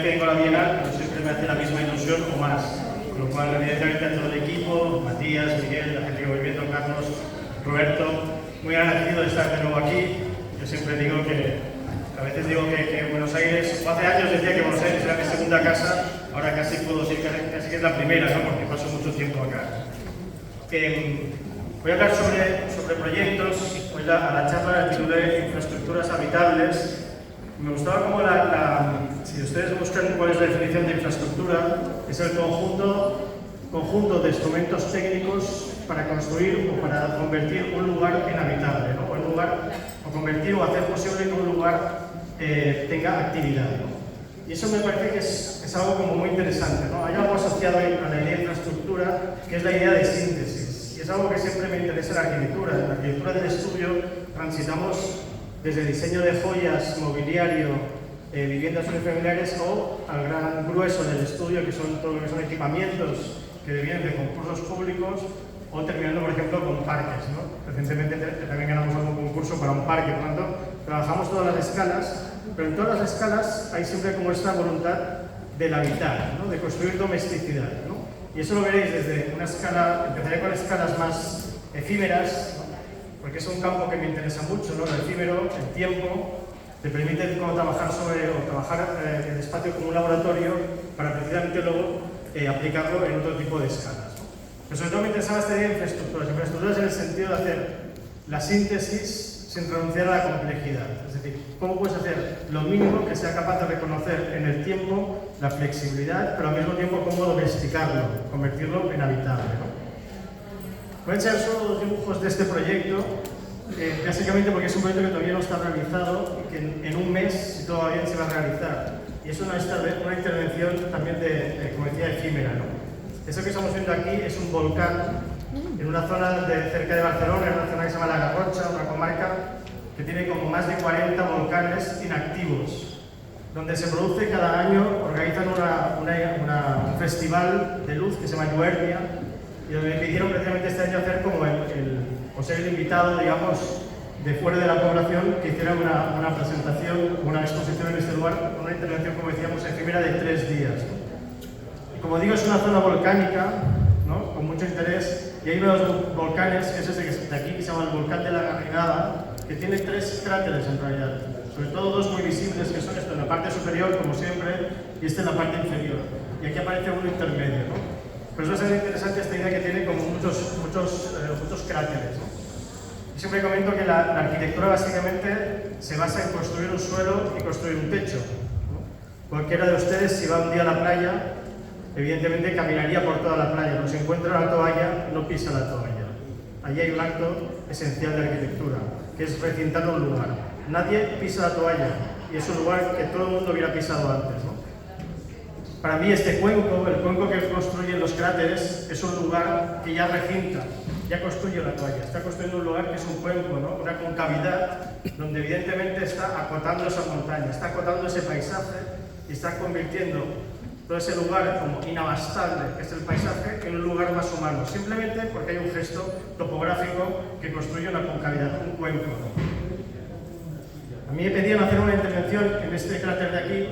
que vengo a la Bienal, pero siempre me hace la misma ilusión o más. Con lo cual, evidentemente, a todo el equipo, Matías, Miguel, la gente que voy viendo, Carlos, Roberto, muy agradecido de estar de nuevo aquí. Yo siempre digo que, a veces digo que Buenos Aires, o hace años decía que Buenos Aires era mi segunda casa, ahora casi puedo decir casi que es la primera, ¿no? Porque paso mucho tiempo acá. Voy a hablar sobre proyectos. Hoy a la charla la titulé Infraestructuras habitables. Me gustaba como si ustedes buscan cuál es la definición de infraestructura, es el conjunto de instrumentos técnicos para construir o para convertir un lugar en habitable, ¿no? O convertir o hacer posible que un lugar tenga actividad, ¿no? Y eso me parece que es algo como muy interesante, ¿no? Hay algo asociado a la idea de infraestructura que es la idea de síntesis. Y es algo que siempre me interesa en la arquitectura. En la arquitectura del estudio transitamos desde diseño de joyas, mobiliario, viviendas unifamiliares o al gran grueso del estudio, que son todo lo que son equipamientos que vienen de concursos públicos, o terminando, por ejemplo, con parques, ¿no? Recientemente también ganamos algún concurso para un parque, por lo tanto, trabajamos todas las escalas, pero en todas las escalas hay siempre como esta voluntad del habitar, ¿no? De construir domesticidad, ¿no? Y eso lo veréis desde una escala, empezaré con escalas más efímeras, ¿no? Porque es un campo que me interesa mucho, ¿no? El efímero, el tiempo, te permite como trabajar el espacio como un laboratorio para precisamente luego aplicarlo en otro tipo de escalas, ¿no? Pero sobre todo me interesaba esta idea de infraestructuras en el sentido de hacer la síntesis sin renunciar a la complejidad. Es decir, cómo puedes hacer lo mínimo que sea capaz de reconocer en el tiempo la flexibilidad, pero al mismo tiempo cómo domesticarlo, convertirlo en habitable, ¿no? Voy a echar solo dos dibujos de este proyecto, básicamente porque es un proyecto que todavía no está realizado y que en un mes, si todo va bien, se va a realizar. Y es una intervención también como decía, efímera, ¿no? Eso que estamos viendo aquí es un volcán en una zona cerca de Barcelona, en una zona que se llama La Garrocha, una comarca que tiene como más de 40 volcanes inactivos, donde se produce cada año, organizan un festival de luz que se llama Lluernia, y donde me pidieron precisamente este año hacer como o ser el invitado, digamos, de fuera de la población, que hiciera una presentación, una exposición en este lugar, una intervención, como decíamos, efímera de 3 días, ¿no? Y como digo, es una zona volcánica, ¿no? Con mucho interés, y hay uno de los volcanes, que es ese que está aquí, que se llama el volcán de la Garrinada, que tiene 3 cráteres en realidad, sobre todo 2 muy visibles, que son esto en la parte superior, como siempre, y este en la parte inferior. Y aquí aparece uno intermedio, ¿no? Pero eso es interesante esta idea que tiene como muchos cráteres, ¿no? Y siempre comento que la arquitectura básicamente se basa en construir un suelo y construir un techo, ¿no? Cualquiera de ustedes, si va un día a la playa, evidentemente caminaría por toda la playa, pero si encuentra la toalla, no pisa la toalla. Allí hay un acto esencial de arquitectura, que es recintar un lugar. Nadie pisa la toalla, y es un lugar que todo el mundo hubiera pisado antes, ¿no? Para mí este cuenco, el cuenco que construyen los cráteres, es un lugar que ya recinta, ya construye la toalla, está construyendo un lugar que es un cuenco, ¿no? Una concavidad donde evidentemente está acotando esa montaña, está acotando ese paisaje y está convirtiendo todo ese lugar como inabastable, que es el paisaje, en un lugar más humano, simplemente porque hay un gesto topográfico que construye una concavidad, un cuenco, ¿no? A mí me pedían hacer una intervención en este cráter de aquí,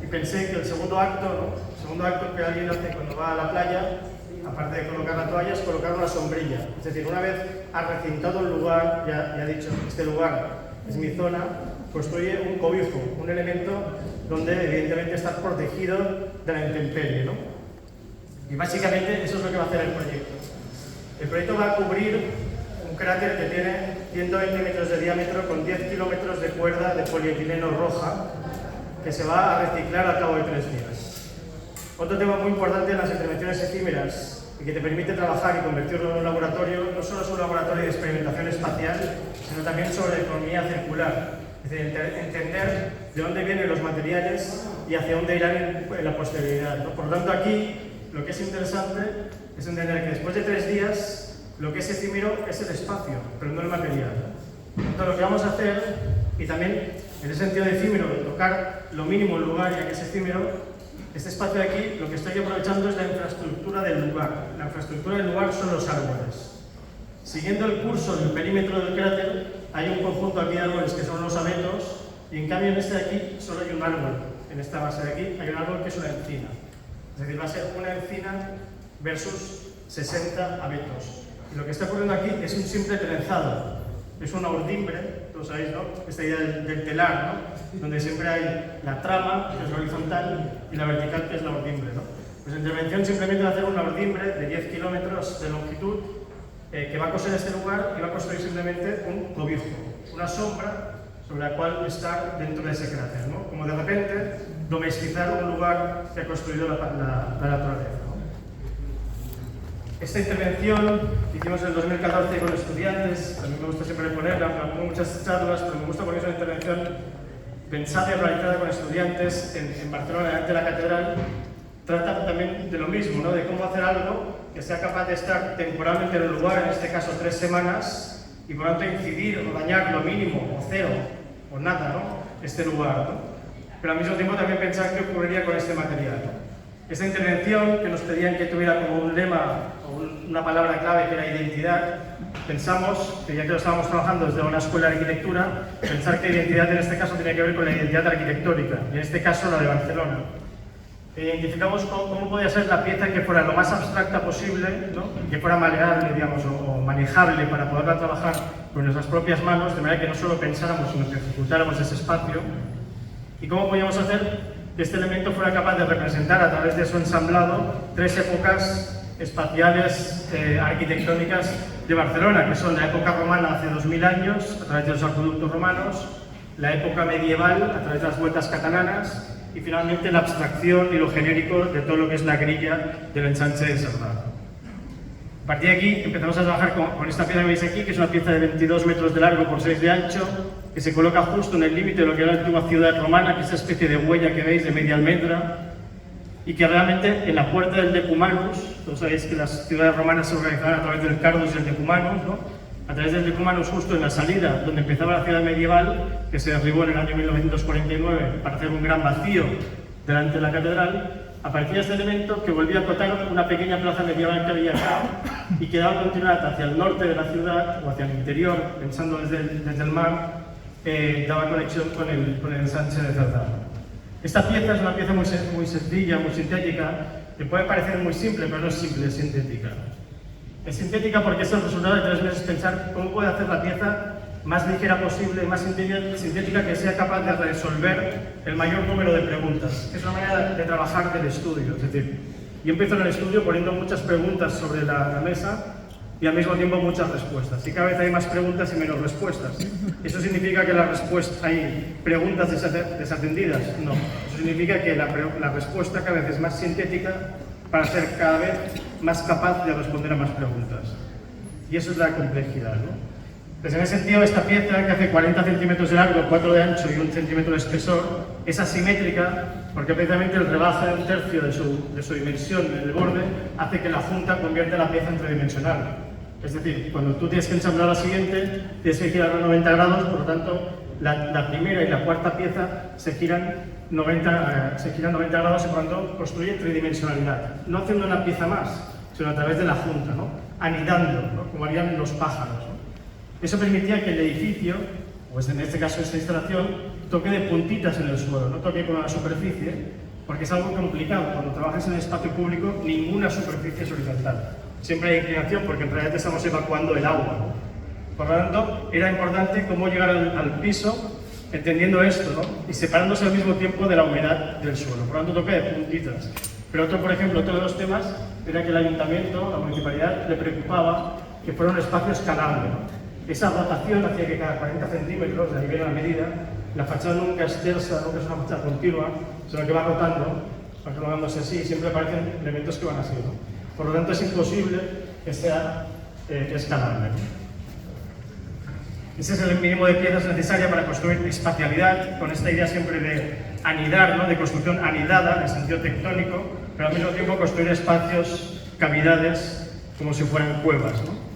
y pensé que el segundo acto, ¿no? El segundo acto que alguien hace cuando va a la playa, aparte de colocar la toalla, es colocar una sombrilla. Es decir, una vez ha recintado el lugar, ya ha dicho, este lugar es mi zona, construye un cobijo, un elemento donde evidentemente está protegido de la intemperie, ¿no? Y básicamente eso es lo que va a hacer el proyecto. El proyecto va a cubrir un cráter que tiene 120 metros de diámetro con 10 kilómetros de cuerda de polietileno roja, que se va a reciclar al cabo de 3 días. Otro tema muy importante en las intervenciones efímeras y que te permite trabajar y convertirlo en un laboratorio, no solo es un laboratorio de experimentación espacial, sino también sobre economía circular. Es decir, entender de dónde vienen los materiales y hacia dónde irán en la posterioridad, ¿no? Por lo tanto, aquí lo que es interesante es entender que después de 3 días, lo que es efímero es el espacio, pero no el material. Entonces, lo que vamos a hacer, y también en ese sentido de efímero, de tocar lo mínimo el lugar, ya que es efímero, este espacio de aquí, lo que estoy aprovechando es la infraestructura del lugar. La infraestructura del lugar son los árboles. Siguiendo el curso del perímetro del cráter, hay un conjunto aquí de árboles que son los abetos, y en cambio en este de aquí solo hay un árbol en esta base de aquí, hay un árbol que es una encina. Es decir, va a ser una encina versus 60 abetos. Y lo que está ocurriendo aquí es un simple trenzado. Es una urdimbre, todos sabéis, ¿no? Esta idea del telar, ¿no? Donde siempre hay la trama, que es la horizontal, y la vertical, que es la urdimbre, ¿no? Pues la intervención simplemente va a hacer una urdimbre de 10 kilómetros de longitud que va a coser este lugar y va a construir simplemente un cobijo, una sombra sobre la cual estar dentro de ese cráter, ¿no? Como de repente domestizar un lugar que ha construido la naturaleza, ¿no? Esta intervención que hicimos en el 2014 con estudiantes, a mí me gusta siempre ponerla, me pongo muchas charlas, pero me gusta porque es una intervención pensada y realizada con estudiantes en Barcelona, delante de la catedral. Trata también de lo mismo, ¿no? De cómo hacer algo que sea capaz de estar temporalmente en el lugar, en este caso 3 semanas, y por lo tanto incidir o dañar lo mínimo, o cero, o nada, ¿no? Este lugar, ¿no? Pero al mismo tiempo también pensar qué ocurriría con este material, ¿no? Esta intervención, que nos pedían que tuviera como un lema o una palabra clave que era identidad, pensamos, que ya que lo estábamos trabajando desde una escuela de arquitectura, pensar que identidad en este caso tenía que ver con la identidad arquitectónica, y en este caso la de Barcelona. Identificamos cómo podía ser la pieza que fuera lo más abstracta posible, ¿no? Que fuera maleable, digamos, o manejable para poderla trabajar con nuestras propias manos, de manera que no solo pensáramos, sino que ejecutáramos ese espacio. Y cómo podíamos hacer que este elemento fuera capaz de representar a través de su ensamblado 3 épocas espaciales arquitectónicas de Barcelona, que son la época romana hace 2000 años, a través de los acueductos romanos, la época medieval, a través de las vueltas catalanas, y finalmente la abstracción y lo genérico de todo lo que es la grilla del ensanche de Cerdà. A partir de aquí empezamos a trabajar con esta pieza que veis aquí, que es una pieza de 22 metros de largo por 6 de ancho, que se coloca justo en el límite de lo que era la antigua ciudad romana, que es esa especie de huella que veis de media almendra, y que realmente en la puerta del Decumanus, todos sabéis que las ciudades romanas se organizaban a través del Cardus y el Decumanus, ¿no? A través del Decumanus, justo en la salida donde empezaba la ciudad medieval, que se derribó en el año 1949 para hacer un gran vacío delante de la catedral, aparecía este elemento que volvía a acotar una pequeña plaza medieval que había acá y que daba continuidad hacia el norte de la ciudad o hacia el interior, pensando desde el mar, daba conexión con el ensanche de Cerdà. Esta pieza es una pieza muy sencilla, muy sintética, que puede parecer muy simple, pero no es simple, es sintética. Es sintética porque es el resultado de 3 meses pensar cómo puede hacer la pieza más ligera posible, más sintética, que sea capaz de resolver el mayor número de preguntas. Es una manera de trabajar del estudio, es decir, yo empiezo en el estudio poniendo muchas preguntas sobre la mesa y al mismo tiempo muchas respuestas. Y cada vez hay más preguntas y menos respuestas. ¿Eso significa que hay preguntas desatendidas? No. Eso significa que la respuesta cada vez es más sintética para ser cada vez más capaz de responder a más preguntas. Y eso es la complejidad, ¿no? Pues en ese sentido, esta pieza, que hace 40 centímetros de largo, 4 de ancho y 1 centímetro de espesor, es asimétrica porque precisamente el rebaje de 1/3 de su dimensión en el borde hace que la junta convierta la pieza en tridimensional. Es decir, cuando tú tienes que ensamblar la siguiente, tienes que girar a 90 grados, por lo tanto, la primera y la cuarta pieza se giran 90 grados y por lo tanto construye tridimensionalidad. No haciendo una pieza más, sino a través de la junta, ¿no? Anidando, ¿no? Como harían los pájaros, ¿no? Eso permitía que el edificio, pues en este caso esta instalación, toque de puntitas en el suelo, no toque con la superficie, porque es algo complicado. Cuando trabajas en el espacio público, ninguna superficie es horizontal. Siempre hay inclinación porque en realidad estamos evacuando el agua, ¿no? Por lo tanto, era importante cómo llegar al piso entendiendo esto, ¿no? Y separándose al mismo tiempo de la humedad del suelo. Por lo tanto, toque de puntitas. Pero otro de los temas era que el ayuntamiento, la municipalidad, le preocupaba que fuera un espacio escalable, ¿no? Esa rotación hacía que cada 40 centímetros, de ahí viene la medida, la fachada nunca es tersa, nunca es una fachada continua, sino que va rotando, así, y siempre aparecen elementos que van así, ¿no? Por lo tanto, es imposible que sea escalable, ¿no? Ese es el mínimo de piezas necesaria para construir espacialidad, con esta idea siempre de anidar, ¿no? De construcción anidada, en el sentido tectónico, pero al mismo tiempo construir espacios, cavidades, como si fueran cuevas, ¿no?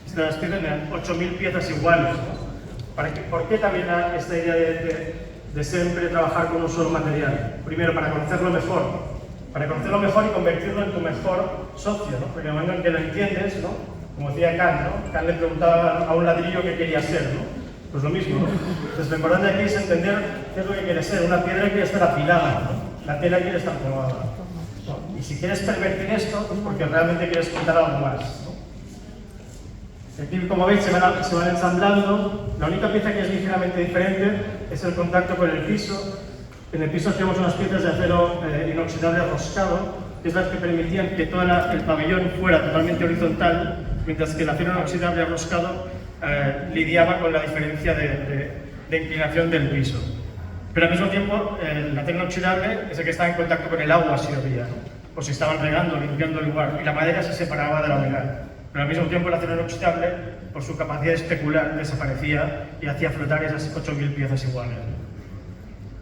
Estas piezas eran 8000 piezas iguales, ¿no? ¿Por qué también esta idea de siempre trabajar con un solo material? Primero, para conocerlo mejor y convertirlo en tu mejor socio, ¿no? Porque en el momento en que lo entiendes, ¿no? Como decía Kant, ¿no? Kant le preguntaba a un ladrillo qué quería ser, ¿no? Pues lo mismo, ¿no? Entonces lo importante aquí es entender qué es lo que quiere ser. Una piedra quiere estar afilada, ¿no? La tela quiere estar clavada. ¿No? Y si quieres pervertir esto, es porque realmente quieres contar algo más, ¿no? Aquí, como veis, se van ensamblando. La única pieza que es ligeramente diferente es el contacto con el piso. En el piso tenemos unas piezas de acero inoxidable roscado, que es las que permitían que todo el pabellón fuera totalmente horizontal, mientras que el acero inoxidable roscado lidiaba con la diferencia de inclinación del piso. Pero al mismo tiempo, el acero inoxidable es el que estaba en contacto con el agua si llovía, ¿no? O si estaban regando, limpiando el lugar, y la madera se separaba de la humedad. Pero al mismo tiempo el acero inoxidable, por su capacidad especular, desaparecía y hacía flotar esas 8.000 piezas iguales.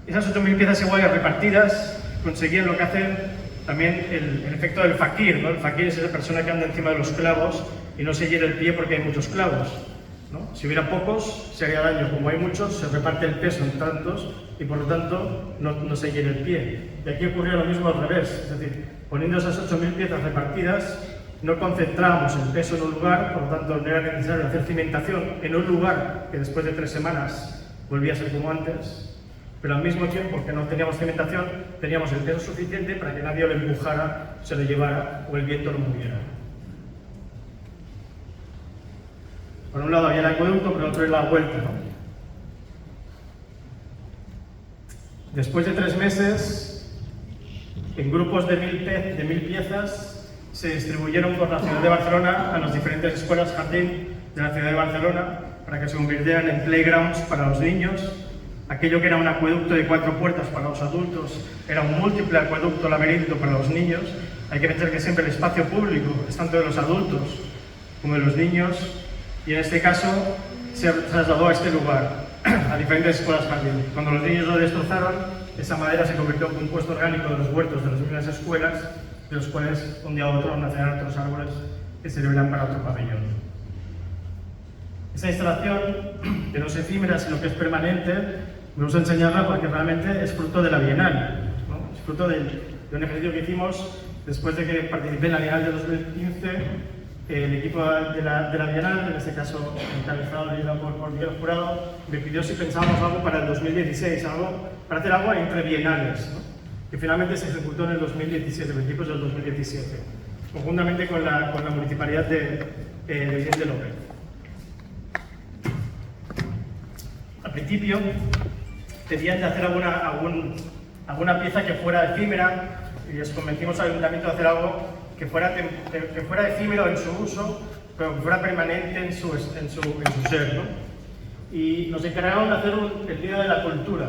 Esas 8.000 piezas iguales repartidas conseguían lo que hacen también el efecto del fakir, ¿no? El fakir es esa persona que anda encima de los clavos y no se hiere el pie porque hay muchos clavos, ¿no? Si hubiera pocos, se haría daño. Como hay muchos, se reparte el peso en tantos y por lo tanto no se hiere el pie. Y aquí ocurría lo mismo al revés, es decir, poniendo esas 8.000 piezas repartidas, no concentrábamos el peso en un lugar, por lo tanto no era necesario hacer cimentación en un lugar que después de 3 semanas volvía a ser como antes, pero al mismo tiempo que no teníamos cimentación, teníamos el peso suficiente para que nadie lo empujara, se lo llevara o el viento lo moviera. Por un lado había el acueducto, por el otro era la vuelta, ¿no? Después de 3 meses, en grupos de 1.000 piezas, se distribuyeron por la ciudad de Barcelona a las diferentes escuelas jardín de la ciudad de Barcelona para que se convirtieran en playgrounds para los niños. Aquello que era un acueducto de 4 puertas para los adultos era un múltiple acueducto laberinto para los niños. Hay que pensar que siempre el espacio público es tanto de los adultos como de los niños, y en este caso se trasladó a este lugar, a diferentes escuelas jardín. Cuando los niños lo destrozaron, esa madera se convirtió en compuesto orgánico de los huertos de las mismas escuelas, de los cuales un día a otro nacerán otros árboles que servirán para otro pabellón. Esta instalación, que no es efímera, sino que es permanente, me gusta enseñarla porque realmente es fruto de la Bienal, ¿no? Es fruto de un ejercicio que hicimos después de que participé en la Bienal de 2015. El equipo de la Bienal, en este caso encabezado por Miguel Jurado, me pidió si pensábamos algo para el 2016, para hacer algo entre bienales, ¿no? Que finalmente se ejecutó en el 2017, principios del 2017, conjuntamente con la municipalidad de Vicente López. Al principio pedían de hacer alguna pieza que fuera efímera y les convencimos al ayuntamiento de hacer algo que fuera efímero en su uso, pero que fuera permanente en su ser, ¿no? Y nos encargaron de hacer el Día de la Cultura,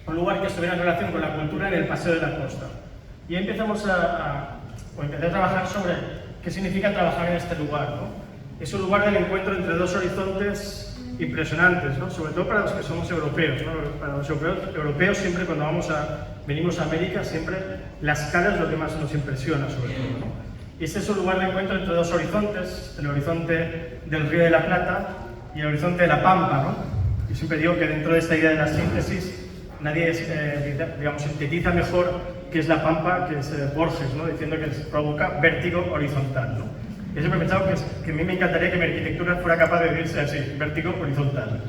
un lugar que estuviera en relación con la cultura en el Paseo de la Costa. Y empecé a trabajar sobre qué significa trabajar en este lugar, ¿no? Es un lugar del encuentro entre 2 horizontes impresionantes, ¿no? Sobre todo para los que somos europeos, ¿no? Para los europeos siempre cuando venimos a América, siempre la escala es lo que más nos impresiona, sobre todo, ¿no? Y este es un lugar de encuentro entre 2 horizontes, el horizonte del Río de la Plata y el horizonte de la Pampa, ¿no? Yo siempre digo que dentro de esta idea de la síntesis, nadie sintetiza mejor qué es la Pampa, que es Borges, ¿no? Diciendo que provoca vértigo horizontal, ¿no? Yo siempre he pensado que a mí me encantaría que mi arquitectura fuera capaz de decirse así, vértigo horizontal.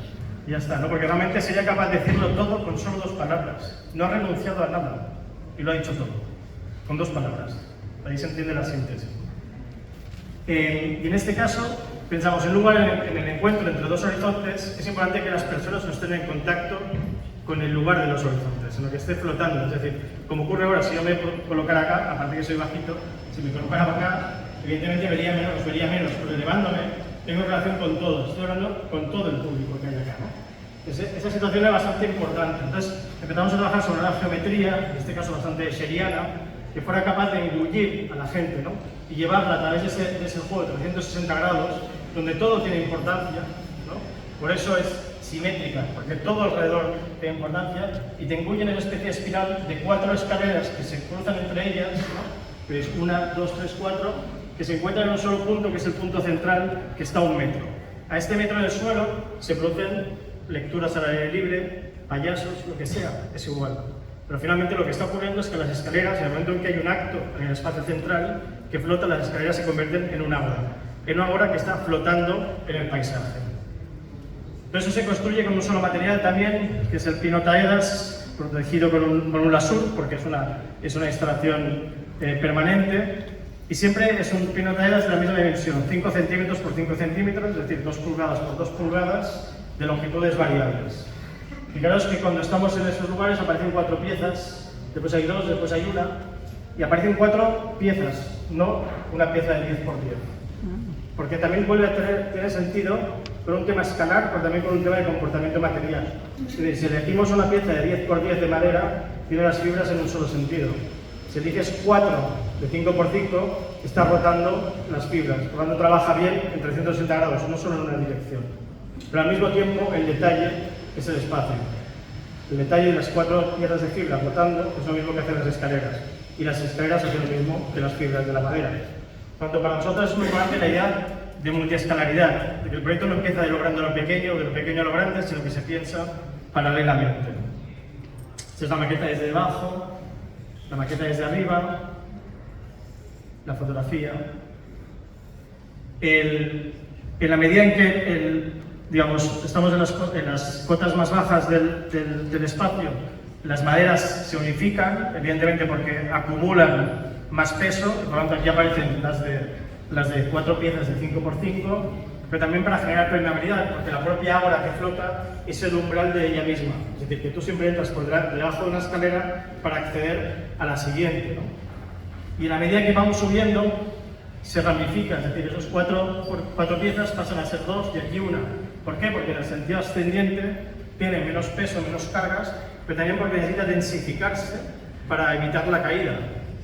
Y ya está, ¿no? Porque realmente sería capaz de decirlo todo con solo 2 palabras. No ha renunciado a nada y lo ha dicho todo, con 2 palabras. Ahí se entiende la síntesis. Y en este caso, pensamos en un lugar en el encuentro entre 2 horizontes, es importante que las personas no estén en contacto con el lugar de los horizontes, sino que esté flotando. Es decir, como ocurre ahora, si yo me colocara acá, aparte que soy bajito, si me colocara acá, evidentemente os vería menos, pero elevándome tengo relación con todos, estoy hablando con todo el público que hay acá, ¿no? Entonces, esa situación es bastante importante. Entonces empezamos a trabajar sobre una geometría, en este caso bastante sheriana, que fuera capaz de engullir a la gente, ¿no? Y llevarla a través de ese juego de 360 grados, donde todo tiene importancia, ¿no? Por eso es simétrica, porque todo alrededor tiene importancia, y te engullen en una especie de espiral de 4 escaleras que se cruzan entre ellas, ¿no? Que es 1, 2, 3, 4, que se encuentran en un solo punto, que es el punto central, que está a 1 metro. A este metro del suelo se producen lecturas al aire libre, payasos, lo que sea, es igual. Pero finalmente lo que está ocurriendo es que las escaleras, en el momento en que hay un acto en el espacio central que flota, las escaleras se convierten en un ágora. En una ágora que está flotando en el paisaje. Todo eso se construye con un solo material también, que es el pino taedas, protegido con un lasur, porque es una instalación permanente, y siempre es un pino taedas de la misma dimensión, 5 centímetros por 5 centímetros, es decir, 2 pulgadas por 2 pulgadas, de longitudes variables. Fijaros que cuando estamos en esos lugares aparecen 4 piezas, después hay 2, después hay 1, y aparecen 4 piezas, no una pieza de 10 por 10. Porque también vuelve a tener sentido con un tema escalar, pero también con un tema de comportamiento material. Es decir, si elegimos una pieza de 10 por 10 de madera, tiene las fibras en un solo sentido. Si eliges 4 de 5 por 5, está rotando las fibras, por lo tanto trabaja bien en 360 grados, no solo en una dirección. Pero al mismo tiempo, el detalle es el espacio. El detalle de las 4 piezas de fibra rotando es lo mismo que hacen las escaleras. Y las escaleras hacen lo mismo que las fibras de la madera. Por lo tanto, para nosotros es muy importante la idea de multiescalaridad, de que el proyecto no empieza de lo grande a lo pequeño, de lo pequeño a lo grande, sino que se piensa paralelamente. Esta es la maqueta desde debajo, la maqueta desde arriba, la fotografía. En la medida en que digamos, estamos en las cotas más bajas del espacio, las maderas se unifican, evidentemente porque acumulan más peso, por lo tanto aquí aparecen las de 4 piezas de 5 por 5, pero también para generar permeabilidad, porque la propia ágora que flota es el umbral de ella misma, es decir, que tú siempre entras por debajo de una escalera para acceder a la siguiente, ¿no? Y en la medida que vamos subiendo, se ramifica, es decir, esos 4 piezas pasan a ser 2 y aquí 1. ¿Por qué? Porque en el sentido ascendiente tiene menos peso, menos cargas, pero también porque necesita densificarse para evitar la caída.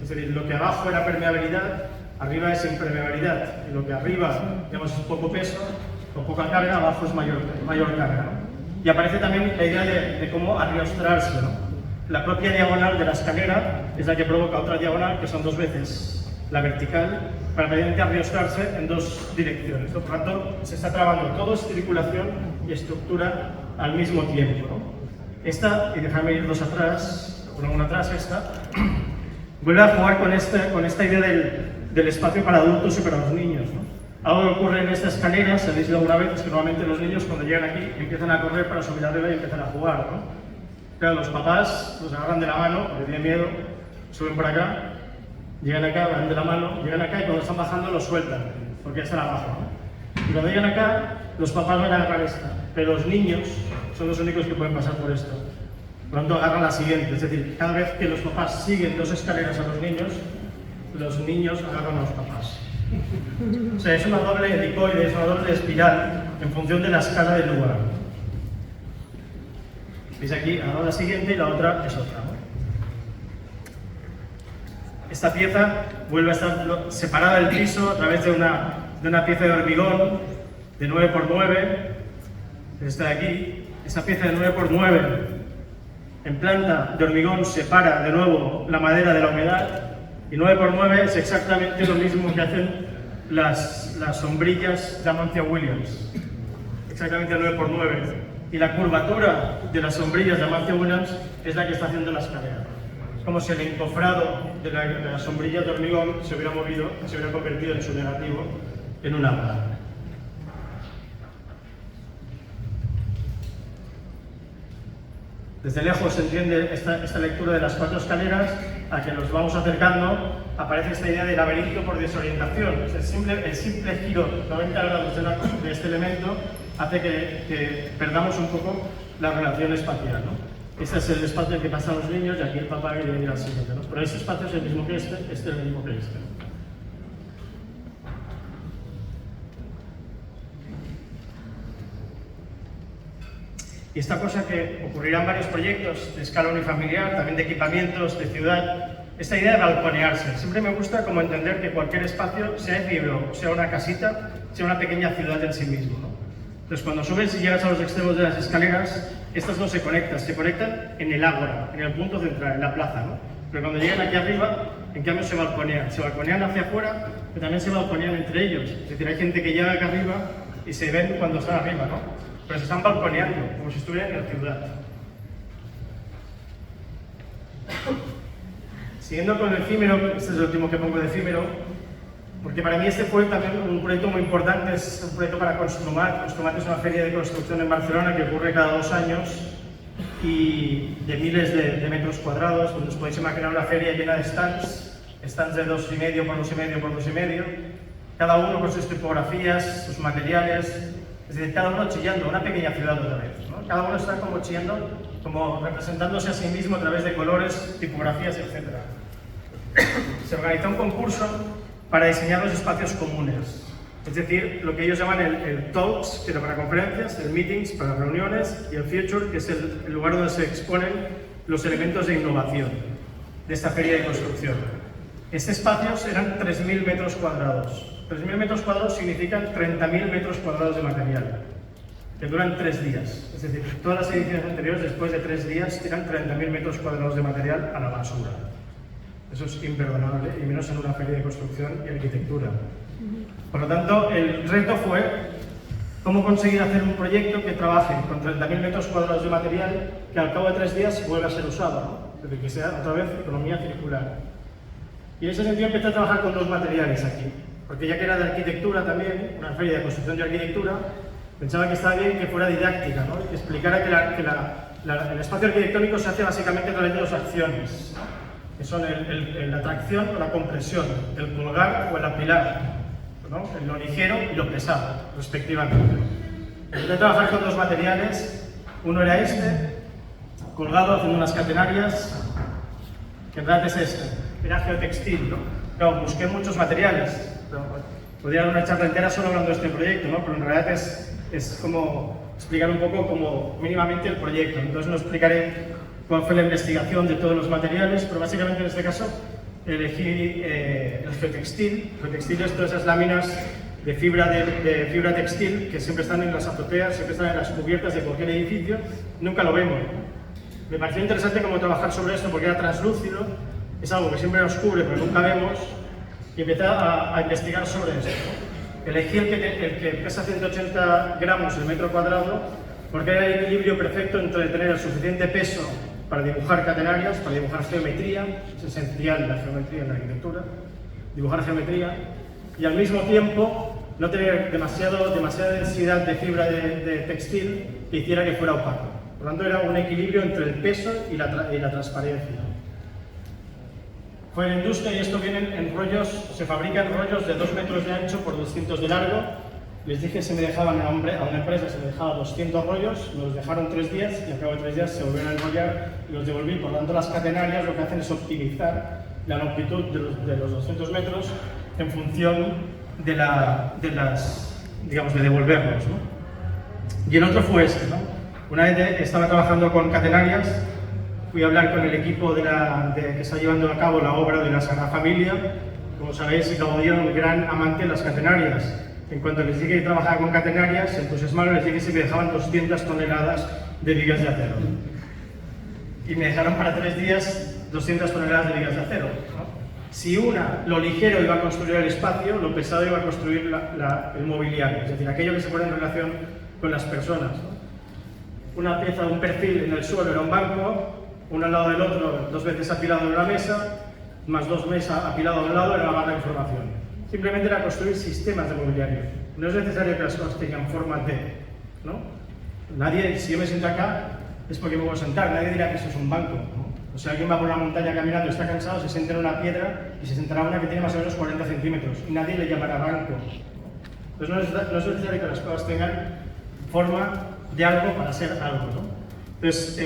Es decir, lo que abajo era permeabilidad, arriba es impermeabilidad, y lo que arriba, digamos, es poco peso, con poca carga, abajo es mayor carga, ¿no? Y aparece también la idea de cómo arriostrarse, ¿no? La propia diagonal de la escalera es la que provoca otra diagonal, que son 2 veces la vertical, para mediante arriostrarse en 2 direcciones, ¿no? Por lo tanto, se está trabajando todo es circulación y estructura al mismo tiempo, ¿no? Esta, y déjame ir 2 atrás, una atrás, esta, vuelve a jugar con esta idea del espacio para adultos y para los niños, ¿no? Algo que ocurre en esta escalera, si habéis ido alguna vez, es que normalmente los niños cuando llegan aquí empiezan a correr para subir arriba y empiezan a jugar, ¿no? Claro, los papás los agarran de la mano, porque tienen miedo, suben por acá, llegan acá, van de la mano, llegan acá y cuando están bajando los sueltan, porque ya están abajo, ¿no? Y cuando llegan acá, los papás van a agarrar esta, pero los niños son los únicos que pueden pasar por esto. Por lo tanto, agarran la siguiente, es decir, cada vez que los papás siguen 2 escaleras a los niños agarran a los papás. O sea, es una doble helicoide, es una doble espiral en función de la escala del lugar. ¿Veis aquí? Ahora la siguiente y la otra es otra, ¿no? Esta pieza vuelve a estar separada del piso a través de una pieza de hormigón de 9 por 9, esta de aquí. Esa pieza de 9 por 9 en planta de hormigón separa de nuevo la madera de la humedad, y 9 por 9 es exactamente lo mismo que hacen las sombrillas de Amancio Williams, exactamente 9 por 9. Y la curvatura de las sombrillas de Amancio Williams es la que está haciendo la escalera. Es como si el encofrado de las sombrillas de hormigón se hubiera movido, se hubiera convertido en su negativo en una ágora. Desde lejos se entiende esta lectura de las 4 escaleras, a que nos vamos acercando, aparece esta idea de laberinto por desorientación. El simple giro 90 grados de este elemento hace que perdamos un poco la relación espacial, ¿no? Este es el espacio en el que pasan los niños y aquí el papá quiere ir al siguiente, ¿no? Pero ese espacio es el mismo que este es el mismo que este. Y esta cosa que ocurrirá en varios proyectos de escala unifamiliar, también de equipamientos, de ciudad, esta idea de balconearse. Siempre me gusta como entender que cualquier espacio, sea efímero, sea una casita, sea una pequeña ciudad en sí mismo, ¿no? Entonces, cuando subes y llegas a los extremos de las escaleras, estas no se conectan en el ágora, en el punto central, en la plaza, ¿no? Pero cuando llegan aquí arriba, en cambio se balconean hacia afuera, pero también se balconean entre ellos. Es decir, hay gente que llega acá arriba y se ven cuando están arriba, ¿no? Pero se están balconeando, como si estuvieran en la ciudad. Siguiendo con el efímero, este es el último que pongo de efímero, porque para mí este fue también un proyecto muy importante, es un proyecto para Construmat. Construmat es una feria de construcción en Barcelona que ocurre cada 2 años y de miles de metros cuadrados, donde os podéis imaginar una feria llena de stands de 2,5 por 2,5 por 2,5, cada uno con sus tipografías, sus materiales, es decir, cada uno chillando, una pequeña ciudad otra vez, ¿no? Cada uno está como chillando, como representándose a sí mismo a través de colores, tipografías, etc. Se organizó un concurso para diseñar los espacios comunes, es decir, lo que ellos llaman el Talks, que era para conferencias, el Meetings para reuniones, y el Future, que es el lugar donde se exponen los elementos de innovación de esta feria de construcción. Estos espacios eran 3.000 metros cuadrados. 3.000 metros cuadrados significan 30.000 metros cuadrados de material, que duran 3 días. Es decir, todas las ediciones anteriores, después de 3 días, tiran 30.000 metros cuadrados de material a la basura. Eso es imperdonable, y menos en una feria de construcción y arquitectura. Por lo tanto, el reto fue cómo conseguir hacer un proyecto que trabaje con 30.000 metros cuadrados de material que al cabo de 3 días vuelva a ser usado, ¿no? Es decir, que sea otra vez economía circular. Y en ese sentido empecé a trabajar con 2 materiales aquí, porque ya que era de arquitectura también, una feria de construcción de arquitectura, pensaba que estaba bien que fuera didáctica, ¿no? Que explicara que el espacio arquitectónico se hace básicamente a través de 2 acciones, ¿no? Que son la tracción o la compresión, el colgar o el apilar, ¿no? Lo ligero y lo pesado, respectivamente. Empecé a trabajar con 2 materiales, uno era este, colgado haciendo unas catenarias, que en realidad es este, era geotextil, ¿no? Claro, busqué muchos materiales, podría dar una charla entera solo hablando de este proyecto, ¿no? Pero en realidad es como explicar un poco como mínimamente el proyecto, entonces no explicaré cuál fue la investigación de todos los materiales, pero básicamente en este caso elegí el geotextil. El geotextil es todas esas láminas de fibra textil que siempre están en las azoteas, siempre están en las cubiertas de cualquier edificio, nunca lo vemos. Me pareció interesante cómo trabajar sobre esto porque era translúcido, es algo que siempre nos cubre pero nunca vemos, y empecé a investigar sobre esto. Elegí el que pesa 180 gramos el metro cuadrado porque era el equilibrio perfecto entre tener el suficiente peso para dibujar catenarias, para dibujar geometría, es esencial la geometría en la arquitectura, dibujar geometría, y al mismo tiempo no tener demasiada densidad de fibra de textil que hiciera que fuera opaco. Por lo tanto, era un equilibrio entre el peso y la transparencia. Fue en industria y esto viene en rollos, se fabrican rollos de 2 metros de ancho por 200 de largo. Les dije que se me dejaban a una empresa, se me dejaba 200 rollos, me los dejaron 3 días y al cabo de 3 días se volvieron a enrollar y los devolví. Por lo tanto, las catenarias lo que hacen es optimizar la longitud de los 200 metros en función de devolverlos, ¿no? Y el otro fue este, ¿no? Una vez estaba trabajando con catenarias, fui a hablar con el equipo que está llevando a cabo la obra de la Sagrada Familia. Como sabéis, Gaudí era un gran amante de las catenarias. En cuanto les dije que trabajaba con catenarias, entusiasmados, les dije que se me dejaban 200 toneladas de vigas de acero. Y me dejaron para 3 días 200 toneladas de vigas de acero, ¿no? Si lo ligero iba a construir el espacio, lo pesado iba a construir el mobiliario, es decir, aquello que se pone en relación con las personas, ¿no? Una pieza, un perfil en el suelo era un banco, uno al lado del otro, 2 veces apilado en la mesa, más 2 mesas apilado a un lado, era la barra de información. Simplemente era construir sistemas de mobiliario. No es necesario que las cosas tengan forma de, ¿no? Si yo me siento acá, es porque me voy a sentar, nadie dirá que eso es un banco, ¿no? O sea, alguien va por una montaña caminando, está cansado, se sienta en una piedra y se sentará una que tiene más o menos 40 centímetros y nadie le llamará banco. Entonces no es necesario que las cosas tengan forma de algo para ser algo, ¿no? Entonces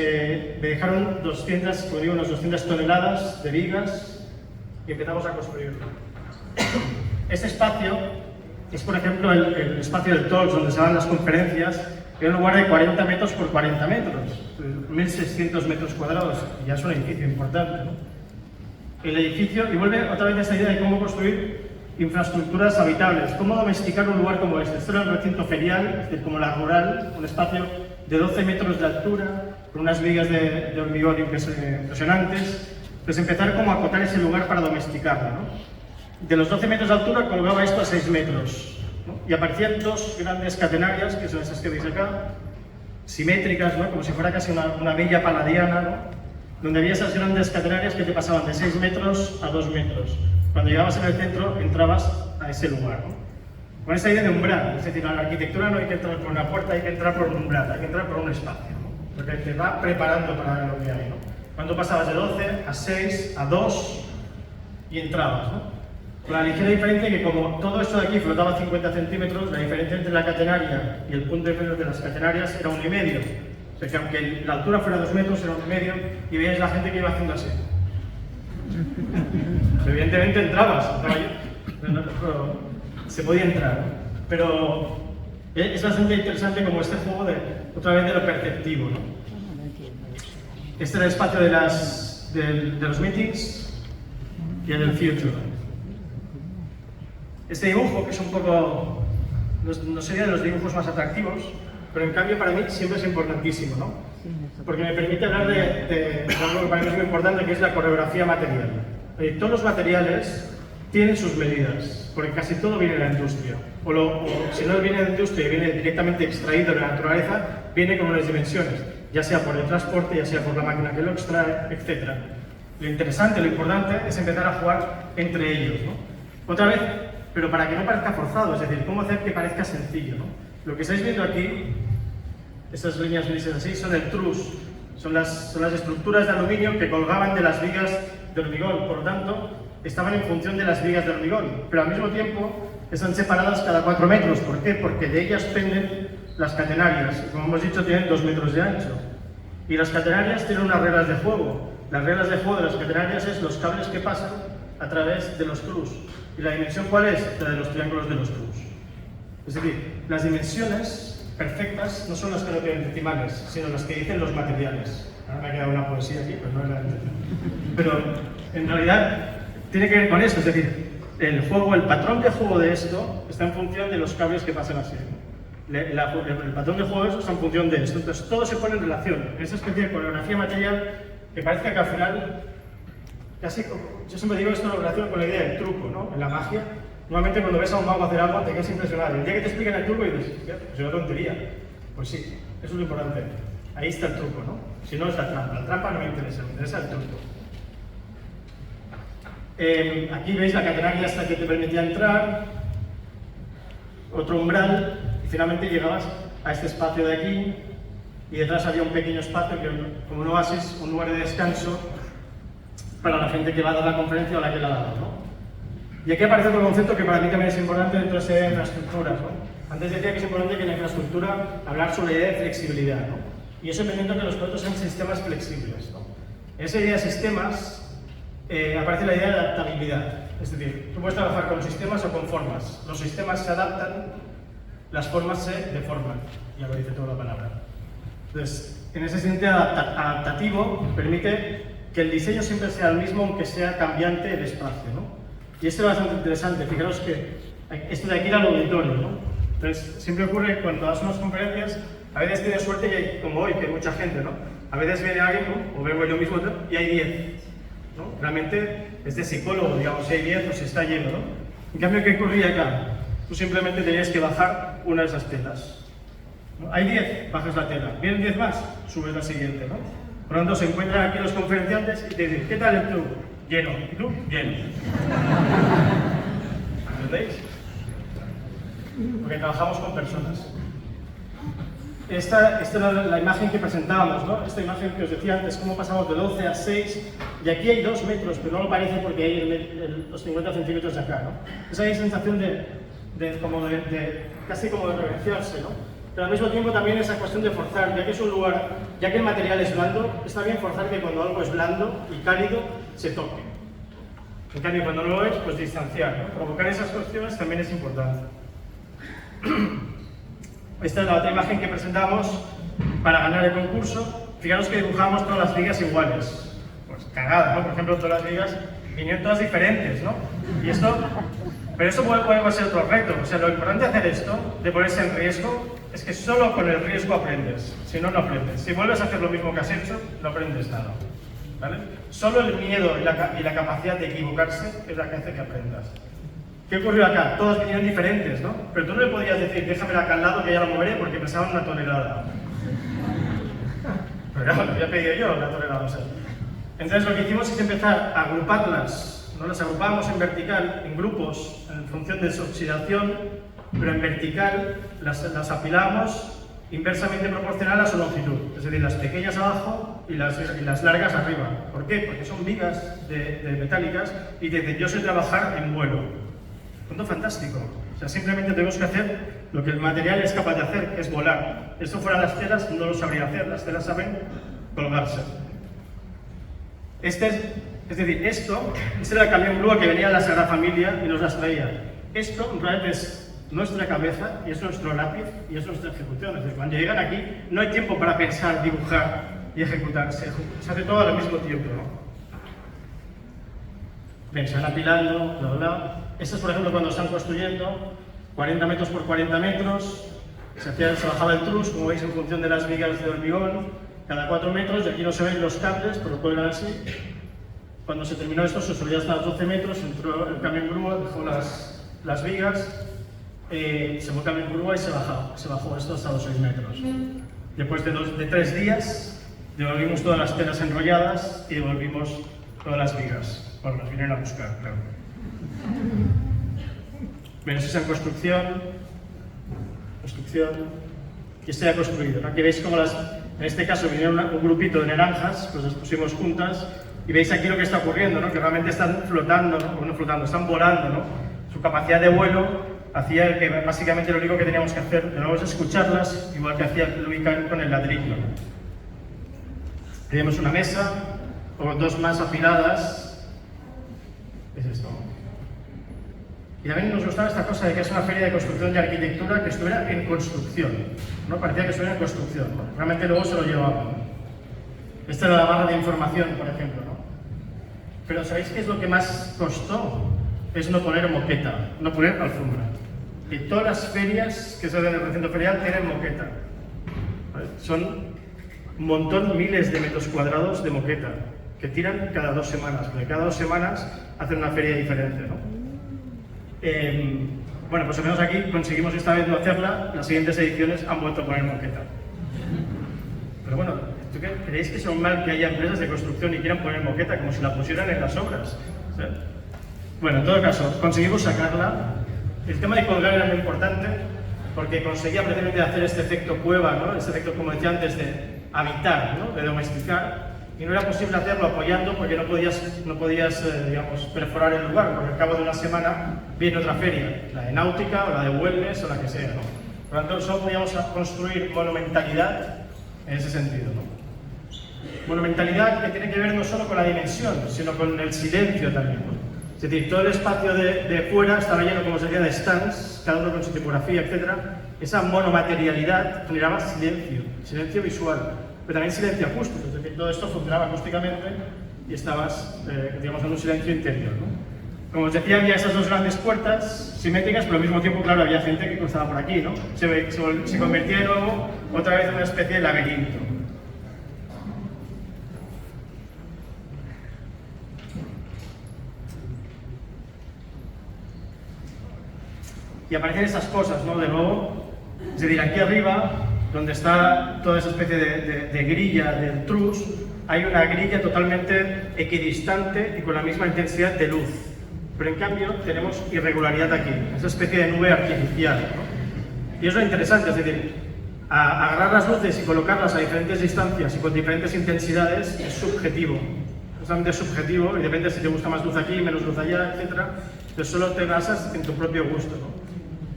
me dejaron unas 200 toneladas de vigas y empezamos a construirlo. Este espacio es, por ejemplo, el espacio del Talks, donde se dan las conferencias, que es un lugar de 40 metros por 40 metros, 1.600 metros cuadrados, y ya es un edificio importante, ¿no? El edificio, y vuelve otra vez esta idea de cómo construir infraestructuras habitables, cómo domesticar un lugar como este. Esto era un recinto ferial, es decir, como la rural, un espacio de 12 metros de altura, con unas vigas de hormigón impresionantes. Entonces empezar como a acotar ese lugar para domesticarlo, ¿no? De los 12 metros de altura colgaba esto a 6 metros, ¿no? Y aparecían 2 grandes catenarias, que son esas que veis acá, simétricas, ¿no? Como si fuera casi una villa paladiana, ¿no? Donde había esas grandes catenarias que te pasaban de 6 metros a 2 metros. Cuando llegabas en el centro, entrabas a ese lugar, ¿no? Con esa idea de umbral, es decir, en la arquitectura no hay que entrar por una puerta, hay que entrar por un umbral, hay que entrar por un espacio, ¿no? Porque te va preparando para lo que hay, ¿no? Cuando pasabas de 12 a 6, a 2 y entrabas, ¿no? Con la ligera diferencia que como todo esto de aquí flotaba 50 centímetros, la diferencia entre la catenaria y el punto de freno de las catenarias era 1,5. O sea que aunque la altura fuera 2 metros, era 1,5 y veías la gente que iba haciendo así. Evidentemente entrabas, pero se podía entrar, ¿no? Pero es bastante interesante como este juego otra vez de lo perceptivo, ¿no? Este era el espacio de los meetings y el del future. Este dibujo, que es un poco, no sería de los dibujos más atractivos, pero en cambio para mí siempre es importantísimo, ¿no? Porque me permite hablar de algo que para mí es muy importante, que es la coreografía material. Todos los materiales tienen sus medidas, porque casi todo viene de la industria. O si no viene de la industria y viene directamente extraído de la naturaleza, viene con unas dimensiones, ya sea por el transporte, ya sea por la máquina que lo extrae, etc. Lo interesante, lo importante es empezar a jugar entre ellos, ¿no? Otra vez, pero para que no parezca forzado, es decir, cómo hacer que parezca sencillo, ¿no? Lo que estáis viendo aquí, estas líneas grises así, son el truss, son las estructuras de aluminio que colgaban de las vigas de hormigón, por lo tanto, estaban en función de las vigas de hormigón, pero al mismo tiempo están separadas cada 4 metros. ¿Por qué? Porque de ellas penden las catenarias, y como hemos dicho, tienen 2 metros de ancho. Y las catenarias tienen unas reglas de juego. Las reglas de juego de las catenarias es los cables que pasan a través de los truss. ¿Y la dimensión cuál es? La de los triángulos de los truss. Es decir, las dimensiones perfectas no son las que no tienen decimales, sino las que dicen los materiales. Ahora me ha quedado una poesía aquí, pues no es la intención. Pero en realidad tiene que ver con eso, es decir, el patrón de juego de esto está en función de los cables que pasan así. El patrón de juego de eso está en función de esto. Entonces todo se pone en relación. Esa especie de coreografía material que parece que al final, casi como, yo siempre digo esto en relación con la idea del truco, ¿no? En la magia, normalmente cuando ves a un mago hacer algo te quedas impresionado. El día que te explican el truco y dices, pues es una tontería. Pues sí, eso es lo importante. Ahí está el truco, ¿no? Si no es la trampa. La trampa no me interesa el truco. Aquí veis la catenaria hasta que te permitía entrar, otro umbral, y finalmente llegabas a este espacio de aquí, y detrás había un pequeño espacio, que como un oasis, un lugar de descanso para la gente que va a dar la conferencia o la que la ha dado, ¿no? Y aquí aparece otro concepto que para mí también es importante dentro de esa infraestructuras, ¿no? Antes decía que es importante que en la infraestructura hablar sobre la idea de flexibilidad, ¿no? Y eso dependiendo de que los productos sean sistemas flexibles, ¿no? En esa idea de sistemas aparece la idea de adaptabilidad. Es decir, tú puedes trabajar con sistemas o con formas. Los sistemas se adaptan, las formas se deforman. Ya lo dice toda la palabra. Entonces, en ese sentido adaptativo, permite que el diseño siempre sea el mismo, aunque sea cambiante el espacio, ¿no? Y esto es bastante interesante. Fijaros que esto de aquí era el auditorio, ¿no? Entonces, siempre ocurre cuando das unas conferencias, a veces tienes suerte y hay, como hoy, que hay mucha gente, ¿no? A veces viene alguien, ¿no? O vengo yo mismo, y hay 10. ¿No? Realmente es de psicólogo, digamos, si hay 10 o si está lleno, ¿no? En cambio, ¿qué ocurría acá? Tú simplemente tenías que bajar una de esas telas, ¿no? Hay 10, bajas la tela. ¿Vienen 10 más? Subes la siguiente, ¿no? Por lo tanto, se encuentran aquí los conferenciantes y te dicen, ¿qué tal el club? Lleno. ¿Y tú? Lleno. ¿Entendéis? Porque trabajamos con personas. Esta era la imagen que presentábamos, ¿no? Esta imagen que os decía antes, cómo pasamos de 12 a 6, y aquí hay 2 metros, pero no lo parece porque hay los 50 centímetros de acá, ¿no? Esa hay sensación casi como de reverenciarse, ¿no? Pero al mismo tiempo también esa cuestión de forzar, ya que es un lugar, ya que el material es blando, está bien forzar que cuando algo es blando y cálido, se toque. En cambio, cuando no lo es, pues distanciar, ¿no? Provocar esas cuestiones también es importante. Esta es la otra imagen que presentamos para ganar el concurso. Fijaros que dibujamos todas las vigas iguales. Pues cagada, ¿no? Por ejemplo, todas las vigas vinieron todas diferentes, ¿no? Y esto, pero eso puede ser otro reto. O sea, lo importante de hacer esto, de ponerse en riesgo, es que solo con el riesgo aprendes. Si no, no aprendes. Si vuelves a hacer lo mismo que has hecho, no aprendes nada. ¿Vale? Solo el miedo y la capacidad de equivocarse es la que hace que aprendas. ¿Qué ocurrió acá? Todos vinieron diferentes, ¿no? Pero tú no le podías decir, déjamela acá al lado que ya la moveré porque pesaban 1 tonelada. Pero claro, lo había pedido yo, 1 tonelada. O sea. Entonces lo que hicimos es empezar a agruparlas ¿no? Las agrupábamos en vertical, en grupos, en función de su oxidación, pero en vertical las apilábamos inversamente proporcional a su longitud, es decir, las pequeñas abajo y las largas arriba. ¿Por qué? Porque son vigas de metálicas y dicen, yo sé trabajar en vuelo. Punto fantástico. O sea, simplemente tenemos que hacer lo que el material es capaz de hacer, que es volar. Esto fuera las telas no lo sabría hacer, las telas saben colgarse. Es decir, esto era el camión grúa que venía de la Sagrada Familia y nos las traía. Esto en realidad es nuestra cabeza y es nuestro lápiz y es nuestra ejecución. Es decir, cuando llegan aquí no hay tiempo para pensar, dibujar y ejecutar. Se hace todo al mismo tiempo, ¿no? Ven, se van apilando, bla, bla. Esto es, por ejemplo, cuando están construyendo 40 metros por 40 metros. Se bajaba el trus, como veis, en función de las vigas de hormigón, cada 4 metros, y aquí no se ven los cables, pero lo cuelgan así. Cuando se terminó esto, se subía hasta los 12 metros, entró el camión grúa, dejó las vigas, se fue el camión grúa y se bajó esto hasta los 6 metros. Después de 3 días, devolvimos todas las telas enrolladas y devolvimos todas las vigas. Bueno, las vienen a buscar, claro. Bien, eso es en construcción, y esto ya construido, ¿no? Aquí veis cómo en este caso vinieron un grupito de naranjas, pues las pusimos juntas, y veis aquí lo que está ocurriendo, ¿no? Que realmente están flotando, ¿no? O no flotando, están volando, ¿no? Su capacidad de vuelo hacía que básicamente lo único que teníamos que hacer es escucharlas, igual que hacía Louis Kahn con el ladrillo, ¿no? Teníamos una mesa, o 2 más afiladas. Es esto. Y también nos gustaba esta cosa de que es una feria de construcción y arquitectura que estuviera en construcción, ¿no? Parecía que estuviera en construcción, ¿no? Realmente luego se lo llevaban, ¿no? Esta era la barra de información, por ejemplo, ¿no? Pero ¿sabéis qué es lo que más costó? Es no poner moqueta, no poner alfombra. Y todas las ferias que se hacen en el recinto ferial tienen moqueta, ¿vale? Son un montón, miles de metros cuadrados de moqueta que tiran cada 2 semanas, porque cada 2 semanas hacen una feria diferente, ¿no? Bueno, pues al menos aquí conseguimos esta vez no hacerla, las siguientes ediciones han vuelto a poner moqueta. Pero bueno, ¿tú creéis que es un mal que haya empresas de construcción y quieran poner moqueta como si la pusieran en las obras? ¿Sí? Bueno, en todo caso, conseguimos sacarla. El tema de colgar era muy importante porque conseguía precisamente hacer este efecto cueva, ¿no? Este efecto, como decía antes, de habitar, ¿no? De domesticar. Y no era posible hacerlo apoyando porque no podías digamos, perforar el lugar, porque al cabo de una semana viene otra feria, la de náutica o la de Huelmes o la que sea, ¿no? Por lo tanto, solo podíamos construir monumentalidad en ese sentido, ¿no? Monumentalidad que tiene que ver no solo con la dimensión, sino con el silencio también, ¿no? Es decir, todo el espacio de fuera estaba lleno, como se decía, de stands, cada uno con su tipografía, etc. Esa monomaterialidad generaba silencio visual, pero también silencio acústico, es decir, todo esto funcionaba acústicamente y estabas, digamos, en un silencio interior, ¿no? Como os decía, había esas 2 grandes puertas simétricas, pero al mismo tiempo, claro, había gente que cruzaba por aquí, ¿no? Se convertía de nuevo otra vez en una especie de laberinto. Y aparecen esas cosas, ¿no? De nuevo, es decir, aquí arriba, donde está toda esa especie de grilla del trus, hay una grilla totalmente equidistante y con la misma intensidad de luz. Pero en cambio tenemos irregularidad aquí, esa especie de nube artificial, ¿no? Y eso es lo interesante, es decir, agarrar las luces y colocarlas a diferentes distancias y con diferentes intensidades es subjetivo. Totalmente subjetivo y depende si te gusta más luz aquí, menos luz allá, etc. Pero solo te basas en tu propio gusto, ¿no?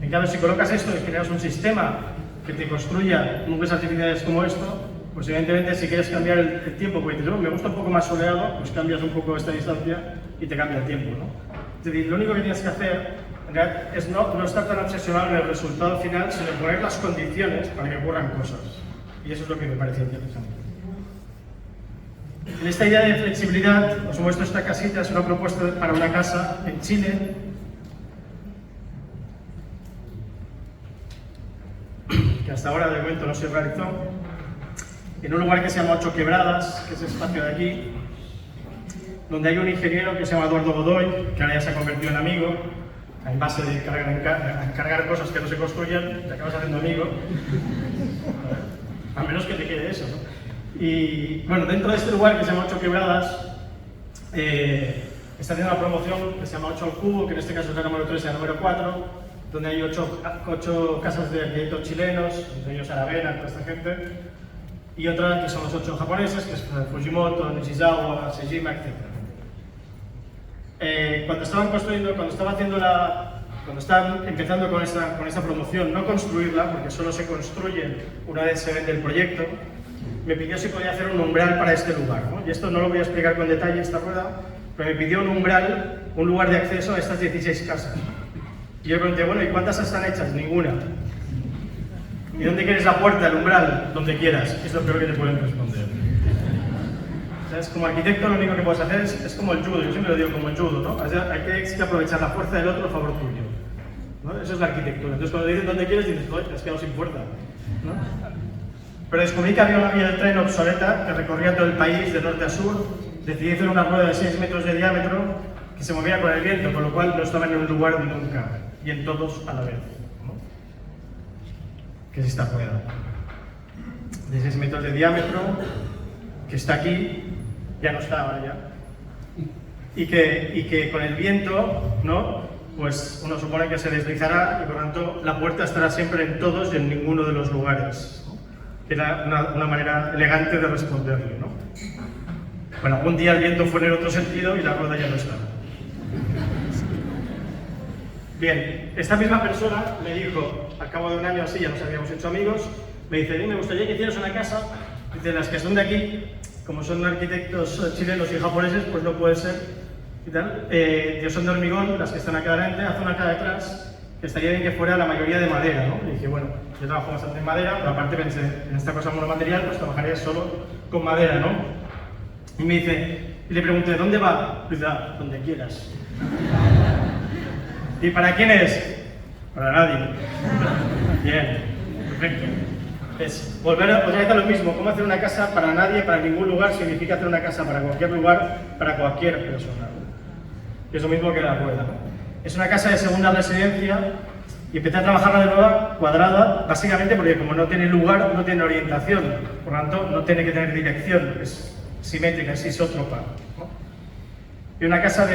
En cambio, si colocas esto y generas un sistema que te construya nubes artificiales como esto, pues evidentemente si quieres cambiar el tiempo, porque dices, me gusta un poco más soleado, pues cambias un poco esta distancia y te cambia el tiempo, ¿no? Es decir, lo único que tienes que hacer en realidad es no estar tan obsesionado en el resultado final, sino poner las condiciones para que ocurran cosas. Y eso es lo que me parece interesante. En esta idea de flexibilidad, os muestro esta casita, es una propuesta para una casa en Chile, que hasta ahora de momento no se realizó, en un lugar que se llama 8 Quebradas, que es el espacio de aquí, donde hay un ingeniero que se llama Eduardo Godoy, que ahora ya se ha convertido en amigo, en base de cargar cosas que no se construyan, te acabas haciendo amigo, a menos que te quede eso, ¿no? Y bueno, dentro de este lugar que se llama 8 Quebradas, está haciendo una promoción que se llama 8 al cubo, que en este caso es la número 3 y la número 4, donde hay 8 casas de arquitectos chilenos, entre ellos Aravena, toda esta gente, y otra que son los 8 japoneses, que es Fujimoto, Nishizawa, Sejima, etc. Cuando estaban empezando con esta promoción, no construirla, porque solo se construyen una vez se vende el proyecto, me pidió si podía hacer un umbral para este lugar, ¿no? Y esto no lo voy a explicar con detalle esta rueda, pero me pidió un umbral, un lugar de acceso a estas 16 casas. Y yo pregunté, bueno, ¿y cuántas están hechas? Ninguna. ¿Y dónde quieres la puerta, el umbral? Donde quieras. Es lo peor que te pueden responder. ¿Sabes? Como arquitecto lo único que puedes hacer es como el judo, yo siempre lo digo como el judo, ¿no? Hay que aprovechar la fuerza del otro a favor tuyo, ¿no? Eso es la arquitectura. Entonces cuando dices dónde quieres, dices, joder, te has quedado sin fuerza, ¿no? Pero descubrí que había una vía de tren obsoleta que recorría todo el país de norte a sur. Decidí hacer una rueda de 6 metros de diámetro que se movía con el viento, con lo cual no estaba en un lugar nunca, y en todos a la vez, ¿no? ¿Qué es esta rueda? De 6 metros de diámetro, que está aquí, ya no está ahora ya, y que con el viento, ¿no? Pues uno supone que se deslizará y por tanto la puerta estará siempre en todos y en ninguno de los lugares, ¿no? Que era una manera elegante de responderle, ¿no? Bueno, algún día el viento fue en el otro sentido y la rueda ya no está. Bien, esta misma persona me dijo, al cabo de un año así, ya nos habíamos hecho amigos, me dice, me gustaría que hicieras una casa, dice, las que son de aquí, como son arquitectos chilenos y japoneses, pues no puede ser, y tal. Ellos son de hormigón, las que están acá adelante, haz una acá detrás, que estaría bien que fuera la mayoría de madera, ¿no? Y dije, bueno, yo trabajo bastante en madera, pero aparte pensé, en esta cosa monomaterial, pues trabajaría solo con madera, ¿no? Y me dice, y le pregunté, ¿dónde va? Pues da, donde quieras. ¿Y para quién es? Para nadie. Bien, perfecto. Es volver otra vez a lo mismo, cómo hacer una casa para nadie, para ningún lugar, significa hacer una casa para cualquier lugar, para cualquier persona. Y es lo mismo que la rueda, ¿no? Es una casa de segunda residencia y empecé a trabajarla de nuevo cuadrada, básicamente porque como no tiene lugar, no tiene orientación, por lo tanto no tiene que tener dirección, es simétrica, es isótropa, ¿no? Y una casa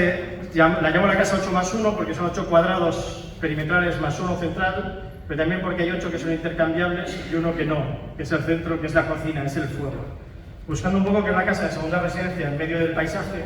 la llamo la casa 8+1 porque son 8 cuadrados perimetrales más 1 central, pero también porque hay 8 que son intercambiables y uno que no, que es el centro, que es la cocina, es el fuego. Buscando un poco que es la casa de segunda residencia en medio del paisaje,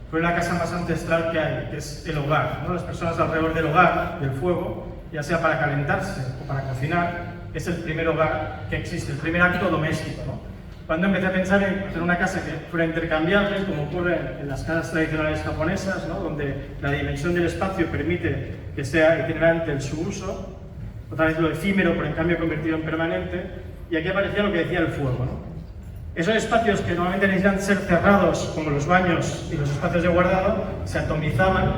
fue la casa más ancestral que hay, que es el hogar, ¿no? Las personas alrededor del hogar, del fuego, ya sea para calentarse o para cocinar, es el primer hogar que existe, el primer acto doméstico, ¿no? Cuando empecé a pensar en hacer una casa que fuera intercambiable, como ocurre en las casas tradicionales japonesas, ¿no? Donde la dimensión del espacio permite que sea itinerante en su uso, otra vez lo efímero, pero en cambio convertido en permanente, y aquí aparecía lo que decía el fuego, ¿no? Esos espacios que normalmente necesitan ser cerrados, como los baños y los espacios de guardado, se atomizaban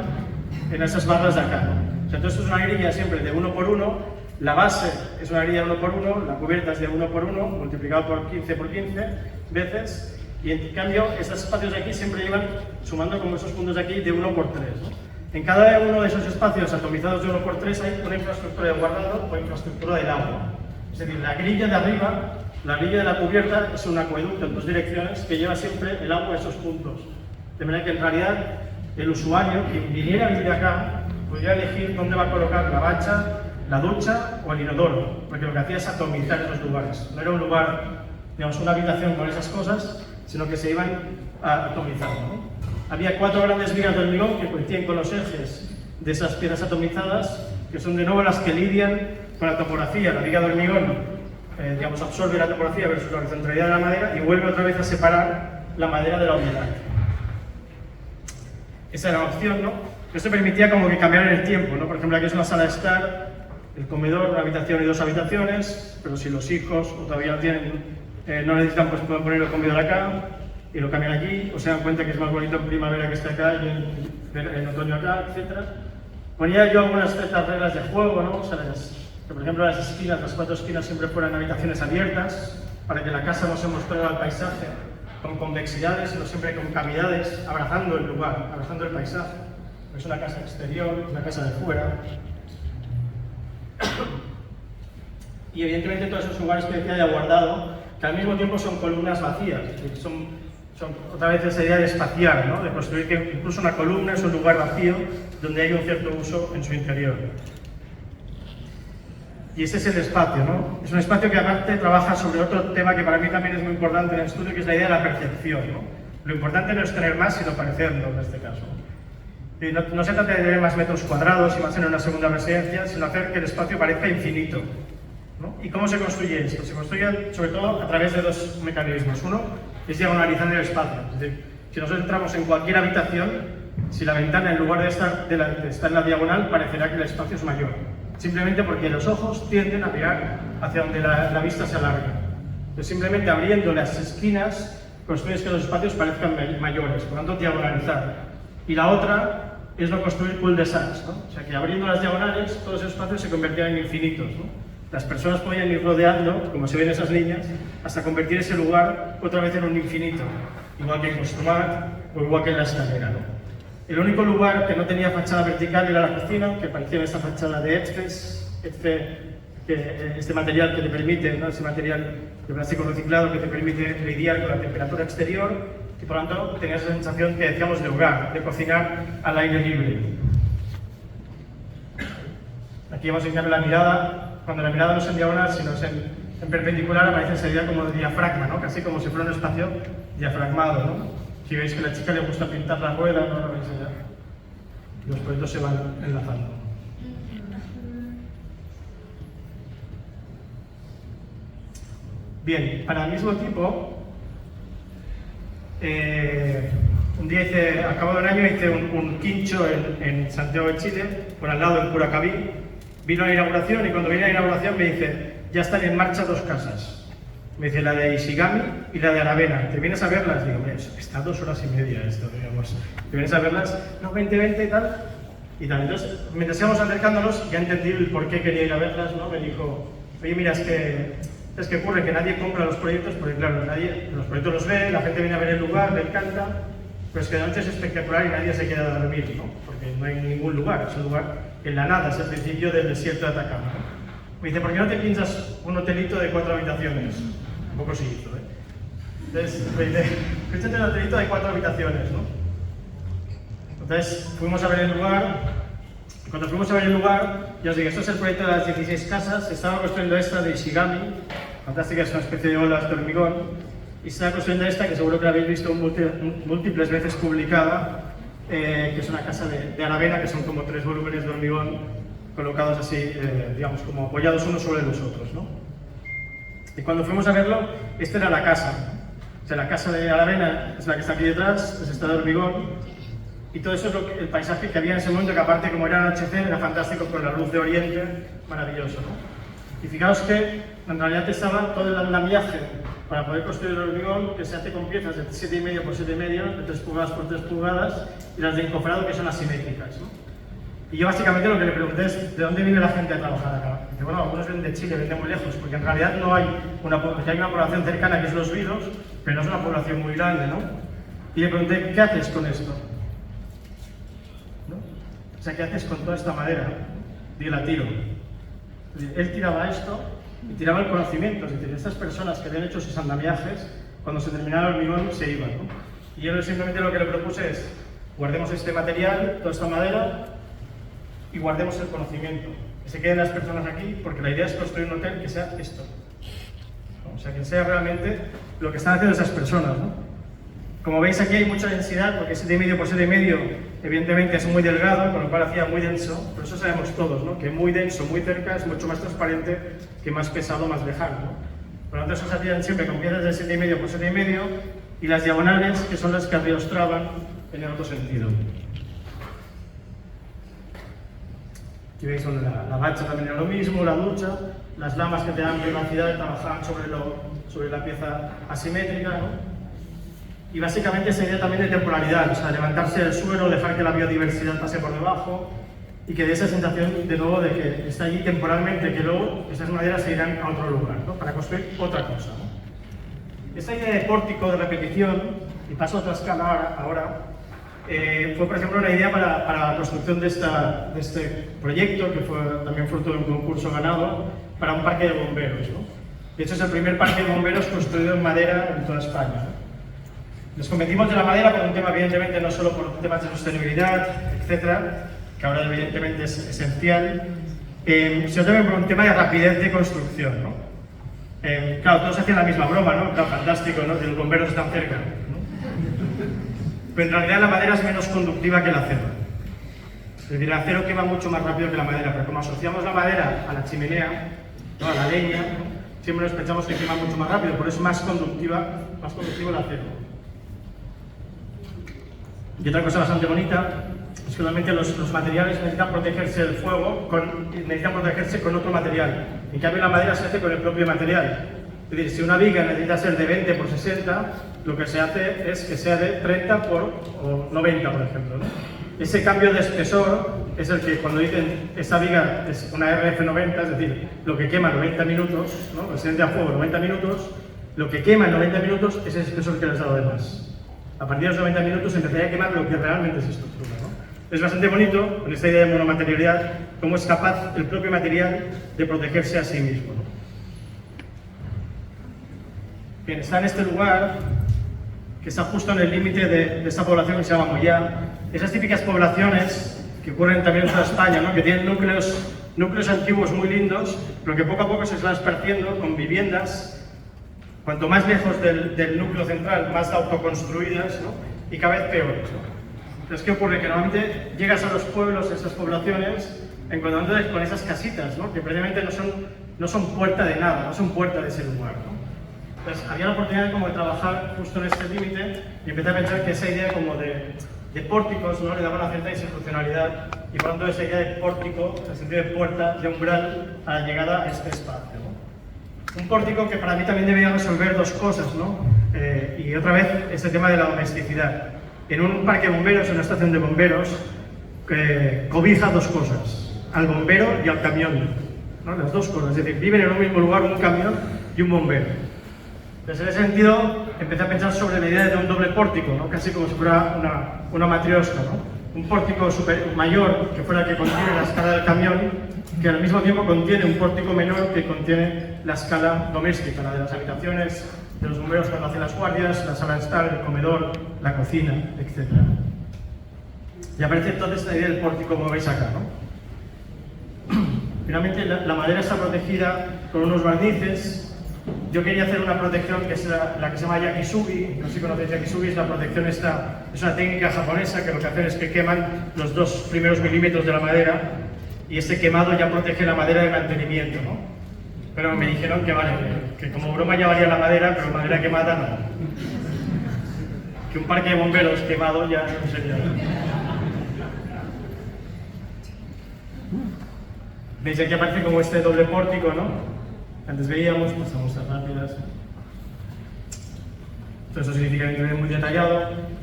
en esas barras de acá, ¿no? O sea, entonces esto es una grilla siempre de 1 por 1, la base es una grilla de 1 por 1, la cubierta es de 1 por 1, multiplicado por 15 por 15 veces, y en cambio esos espacios de aquí siempre llevan sumando como esos puntos de aquí de 1 por 3, ¿no? En cada uno de esos espacios atomizados de 1 por 3 hay una infraestructura de guardado o infraestructura del agua. Es decir, la grilla de arriba, la grilla de la cubierta, es un acueducto en 2 direcciones que lleva siempre el agua a esos puntos. De manera que en realidad el usuario, quien viniera a vivir acá, podría elegir dónde va a colocar la bacha, la ducha o el inodoro, porque lo que hacía es atomizar esos lugares. No era un lugar, digamos, una habitación con esas cosas, sino que se iban atomizando, ¿no? Había 4 grandes vigas de hormigón que coincidían con los ejes de esas piedras atomizadas, que son de nuevo las que lidian con la topografía. La viga de hormigón, digamos, absorbe la topografía versus la horizontalidad de la madera y vuelve otra vez a separar la madera de la humedad. Esa era la opción, ¿no? Esto permitía como que cambiar el tiempo, ¿no? Por ejemplo, aquí es una sala de estar, el comedor, una habitación y 2 habitaciones, pero si los hijos todavía no tienen, no necesitan, pues pueden poner el comedor acá y lo cambian aquí, o se dan cuenta que es más bonito en primavera que está acá y en otoño acá, etc. Ponía yo algunas ciertas reglas de juego, ¿no? O sea, que por ejemplo las esquinas, las 4 esquinas siempre fueran habitaciones abiertas, para que la casa no se mostrara al paisaje con convexidades, sino siempre con cavidades, abrazando el lugar, abrazando el paisaje. Es una casa exterior, una casa de fuera. Y evidentemente todos esos lugares que decía ya guardado, que al mismo tiempo son columnas vacías, son son otra vez esa idea de espaciar, ¿no? De construir que incluso una columna es un lugar vacío donde hay un cierto uso en su interior. Y ese es el espacio, ¿no? Es un espacio que aparte trabaja sobre otro tema que para mí también es muy importante en el estudio, que es la idea de la percepción, ¿no? Lo importante no es tener más, sino parecerlo en este caso. Y no se trata de tener más metros cuadrados y más en una segunda residencia, sino hacer que el espacio parezca infinito, ¿no? ¿Y cómo se construye esto? Se construye sobre todo a través de dos mecanismos. Uno es diagonalizando el espacio. Es decir, si nosotros entramos en cualquier habitación, si la ventana en lugar de estar en la diagonal, parecerá que el espacio es mayor. Simplemente porque los ojos tienden a mirar hacia donde la vista se alarga. Entonces, simplemente abriendo las esquinas, construyes que los espacios parezcan mayores, por lo tanto, diagonalizar. Y la otra es no construir cul-de-sacs, ¿no? O sea, que abriendo las diagonales, todos esos espacios se convertían en infinitos, ¿no? Las personas podían ir rodeando, como se ven esas líneas, hasta convertir ese lugar otra vez en un infinito, igual que en Costumat o igual que en la escalera, ¿no? El único lugar que no tenía fachada vertical era la cocina, que parecía esta fachada de este material que te permite, ¿no? Ese material de plástico reciclado que te permite lidiar con la temperatura exterior, y por lo tanto tenías esa sensación que decíamos de hogar, de cocinar al aire libre. Aquí vamos a enseñar la mirada. Cuando la mirada no es en diagonal, sino es en perpendicular, aparece esa idea como de diafragma, ¿no? Casi como si fuera un espacio diafragmado, ¿no? Si veis que a la chica le gusta pintar la rueda, no lo veis allá. Los proyectos se van enlazando. Bien, para el mismo tipo, un día a cabo de un año hice un quincho en Santiago de Chile, por al lado en Curacaví. Vino a la inauguración y cuando vine a la inauguración me dice, ya están en marcha 2 casas. Me dice la de Ishigami y la de Aravena. ¿Te vienes a verlas? Digo, hombre, está 2 horas y media esto, digamos. ¿Te vienes a verlas? No, 20 y tal. Y tal. Entonces, mientras íbamos acercándonos, ya entendí el por qué quería ir a verlas, ¿no? Me dijo, oye, mira, es que ocurre que nadie compra los proyectos, porque claro, los proyectos los ve, la gente viene a ver el lugar, le encanta, pero es que la noche es espectacular y nadie se queda a dormir, ¿no? Porque no hay ningún lugar, es un lugar en la nada, es el principio del desierto de Atacama, ¿no? Me dice, ¿por qué no te piensas un hotelito de 4 habitaciones? Un poco se hizo, ¿eh? Entonces, me dice, piénsate un hotelito de 4 habitaciones, ¿no? Entonces, fuimos a ver el lugar. Cuando fuimos a ver el lugar, ya os digo, esto es el proyecto de las 16 casas. Se estaba construyendo esta de Ishigami, fantástica, es una especie de olas de hormigón. Y se está construyendo esta, que seguro que la habéis visto múltiples veces publicada, que es una casa de Aravena, que son como 3 volúmenes de hormigón colocados así, digamos, como apoyados unos sobre los otros, ¿no? Y cuando fuimos a verlo, esta era la casa. O sea, la casa de Aravena es la que está aquí detrás, es esta de hormigón. Y todo eso es el paisaje que había en ese momento, que aparte, como era anochecer, era fantástico con la luz de Oriente, maravilloso, ¿no? Y fijaos que en realidad estaba todo el andamiaje para poder construir el hormigón, que se hace con piezas de 7,5 por 7,5, de 3 pulgadas por 3 pulgadas, y las de encofrado, que son asimétricas, ¿no? Y yo básicamente lo que le pregunté es, ¿de dónde viene la gente a trabajar acá? Y dice, bueno, algunos vienen de Chile, vienen muy lejos, porque en realidad no hay una población cercana que es Los Vilos, pero no es una población muy grande, ¿no? Y le pregunté, ¿qué haces con esto? ¿No? O sea, ¿qué haces con toda esta madera? Y la tiro. Él tiraba esto y tiraba el conocimiento, es decir, estas personas que habían hecho sus andamiajes, cuando se terminaba el hormigón se iban, ¿no? Y yo simplemente lo que le propuse es, guardemos este material, toda esta madera, y guardemos el conocimiento, que se queden las personas aquí, porque la idea es construir un hotel que sea esto, ¿no? O sea, que sea realmente lo que están haciendo esas personas, ¿no? Como veis aquí hay mucha densidad, porque 7,5 por 7,5 evidentemente es muy delgado, con lo cual hacía muy denso, pero eso sabemos todos, ¿no? Que muy denso, muy cerca es mucho más transparente que más pesado, más lejano, ¿no? Por lo tanto, eso se hacían siempre con piezas de 7,5 por 7,5 y las diagonales, que son las que arriostraban en el otro sentido. Aquí veis la bacha también era lo mismo, la ducha, las lamas que te dan privacidad trabajaban sobre la pieza asimétrica, ¿no? Y básicamente esa idea también de temporalidad, o sea, levantarse del suelo, dejar que la biodiversidad pase por debajo y que dé esa sensación de nuevo de que está allí temporalmente, que luego esas maderas se irán a otro lugar, ¿no? Para construir otra cosa, ¿no? Esa idea de pórtico de repetición, y paso a otra escala ahora, fue, por ejemplo, una idea para la construcción de este proyecto, que fue también fruto de un concurso ganado, para un parque de bomberos, ¿no? De hecho, es el primer parque de bomberos construido en madera en toda España, ¿no? Nos convencimos de la madera por un tema, evidentemente, no solo por temas de sostenibilidad, etcétera, que ahora evidentemente es esencial, sino también por un tema de rapidez de construcción, ¿no? Claro, todos hacían la misma broma, ¿no? Claro, fantástico, ¿no? Que los bomberos están cerca, ¿no? Pero en realidad la madera es menos conductiva que el acero. Es decir, el acero quema mucho más rápido que la madera, pero como asociamos la madera a la chimenea, ¿no? A la leña, ¿no? Siempre nos pensamos que quema mucho más rápido, por eso es más conductivo el acero. Y otra cosa bastante bonita es que realmente los materiales necesitan protegerse del fuego, necesitan protegerse con otro material. En cambio, la madera se hace con el propio material. Es decir, si una viga necesita ser de 20 por 60, lo que se hace es que sea de 30 por 90, por ejemplo, ¿no? Ese cambio de espesor es el que cuando dicen esta viga es una RF90, es decir, lo que quema 90 minutos, ¿no? Resistente a fuego 90 minutos, lo que quema en 90 minutos es el espesor que les ha dado de más. A partir de los 90 minutos empezaría a quemar lo que realmente se estructura, ¿no? Es bastante bonito, con esta idea de monomaterialidad, cómo es capaz el propio material de protegerse a sí mismo, ¿no? Bien, está en este lugar, que está justo en el límite de esta población que se llama Moyá. Esas típicas poblaciones que ocurren también en toda España, ¿no? Que tienen núcleos antiguos muy lindos, pero que poco a poco se están esparciendo con viviendas, cuanto más lejos del núcleo central, más autoconstruidas, ¿no? Y cada vez peores, ¿no? Entonces, ¿qué ocurre? Que normalmente llegas a los pueblos, a esas poblaciones, encontrándote con esas casitas, ¿no? Que previamente no son puerta de nada, no son puerta de ese lugar, ¿no? Entonces, había la oportunidad como de trabajar justo en este límite y empecé a pensar que esa idea como de pórticos, ¿no? Le daba una cierta institucionalidad y por lo tanto esa idea de pórtico, en el sentido de puerta, de umbral a la llegada a este espacio, ¿no? Un pórtico que para mí también debía resolver dos cosas, ¿no? Y otra vez este tema de la domesticidad. En un parque de bomberos, en una estación de bomberos, cobija dos cosas, al bombero y al camión, ¿no? Las dos cosas, es decir, viven en un mismo lugar un camión y un bombero. Entonces, en ese sentido, empecé a pensar sobre la idea de un doble pórtico, ¿no? Casi como si fuera una matrioshka, ¿no? Un pórtico mayor que fuera el que contiene la escala del camión, que al mismo tiempo contiene un pórtico menor que contiene la escala doméstica, la de las habitaciones de los bomberos cuando hacen las guardias, la sala de estar, el comedor, la cocina, etc. Y aparece entonces la idea del pórtico como veis acá, ¿no? Finalmente la madera está protegida con unos barnices. Yo quería hacer una protección que es la que se llama yakisugi. No sé si conocéis yakisugi, es la protección esta, es una técnica japonesa que lo que hacen es que queman los 2 primeros milímetros de la madera y este quemado ya protege la madera de mantenimiento, ¿no? Pero me dijeron que vale, que como broma ya valía la madera, pero madera quemada no. Que un parque de bomberos quemado ya no sería. Veis aquí aparece como este doble pórtico, ¿no? Antes veíamos, pasamos a rápidas. Entonces eso significa que es muy detallado.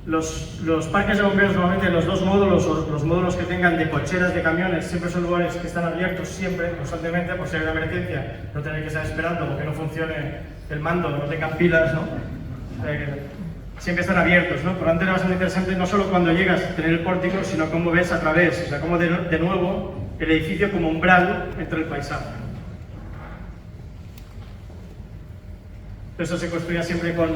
Los parques de bomberos normalmente los dos módulos o los módulos que tengan de cocheras de camiones siempre son lugares que están abiertos siempre, constantemente, por si hay una emergencia, no tener que estar esperando porque no funcione el mando, no tengan pilas, ¿no? Siempre están abiertos, ¿no? Por lo tanto era bastante interesante no solo cuando llegas a tener el pórtico, sino cómo ves a través, o sea, cómo de nuevo el edificio como umbral entre el paisaje. Eso se construía siempre con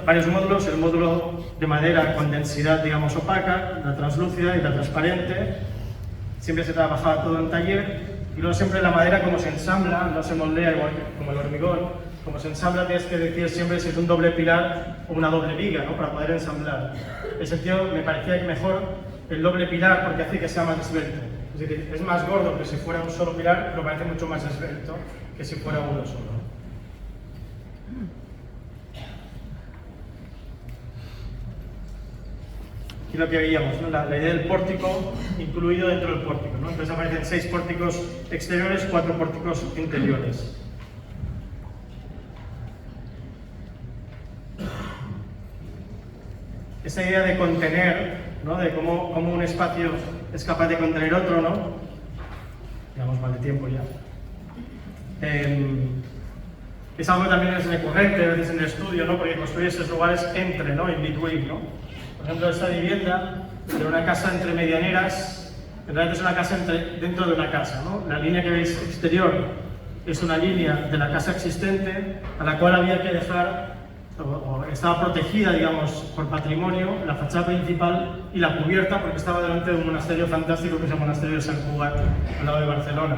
varios módulos, el módulo de madera con densidad, digamos, opaca, la translúcida y la transparente. Siempre se trabajaba todo en taller y luego siempre la madera como se ensambla, no se moldea igual como el hormigón, como se ensambla tienes que decir siempre si es un doble pilar o una doble viga, ¿no? Para poder ensamblar. En ese sentido me parecía que mejor el doble pilar porque hace que sea más esbelto. Es decir, es más gordo que si fuera un solo pilar, pero parece mucho más esbelto que si fuera uno solo. Aquí lo que veíamos, ¿no? La idea del pórtico incluido dentro del pórtico, ¿no? Entonces aparecen 6 pórticos exteriores, 4 pórticos interiores. Esa idea de contener, ¿no? De cómo un espacio es capaz de contener otro, ¿no? Llevamos mal de tiempo ya. Es algo que también es recurrente a veces en el estudio, ¿no? Porque construir esos lugares entre, ¿no? In between, ¿no? Por ejemplo, esta vivienda de una casa entre medianeras, en realidad es una casa dentro de una casa, ¿no? La línea que veis exterior es una línea de la casa existente a la cual había que dejar o estaba protegida, digamos, por patrimonio, la fachada principal y la cubierta, porque estaba delante de un monasterio fantástico que es el monasterio de Sant Cugat, al lado de Barcelona.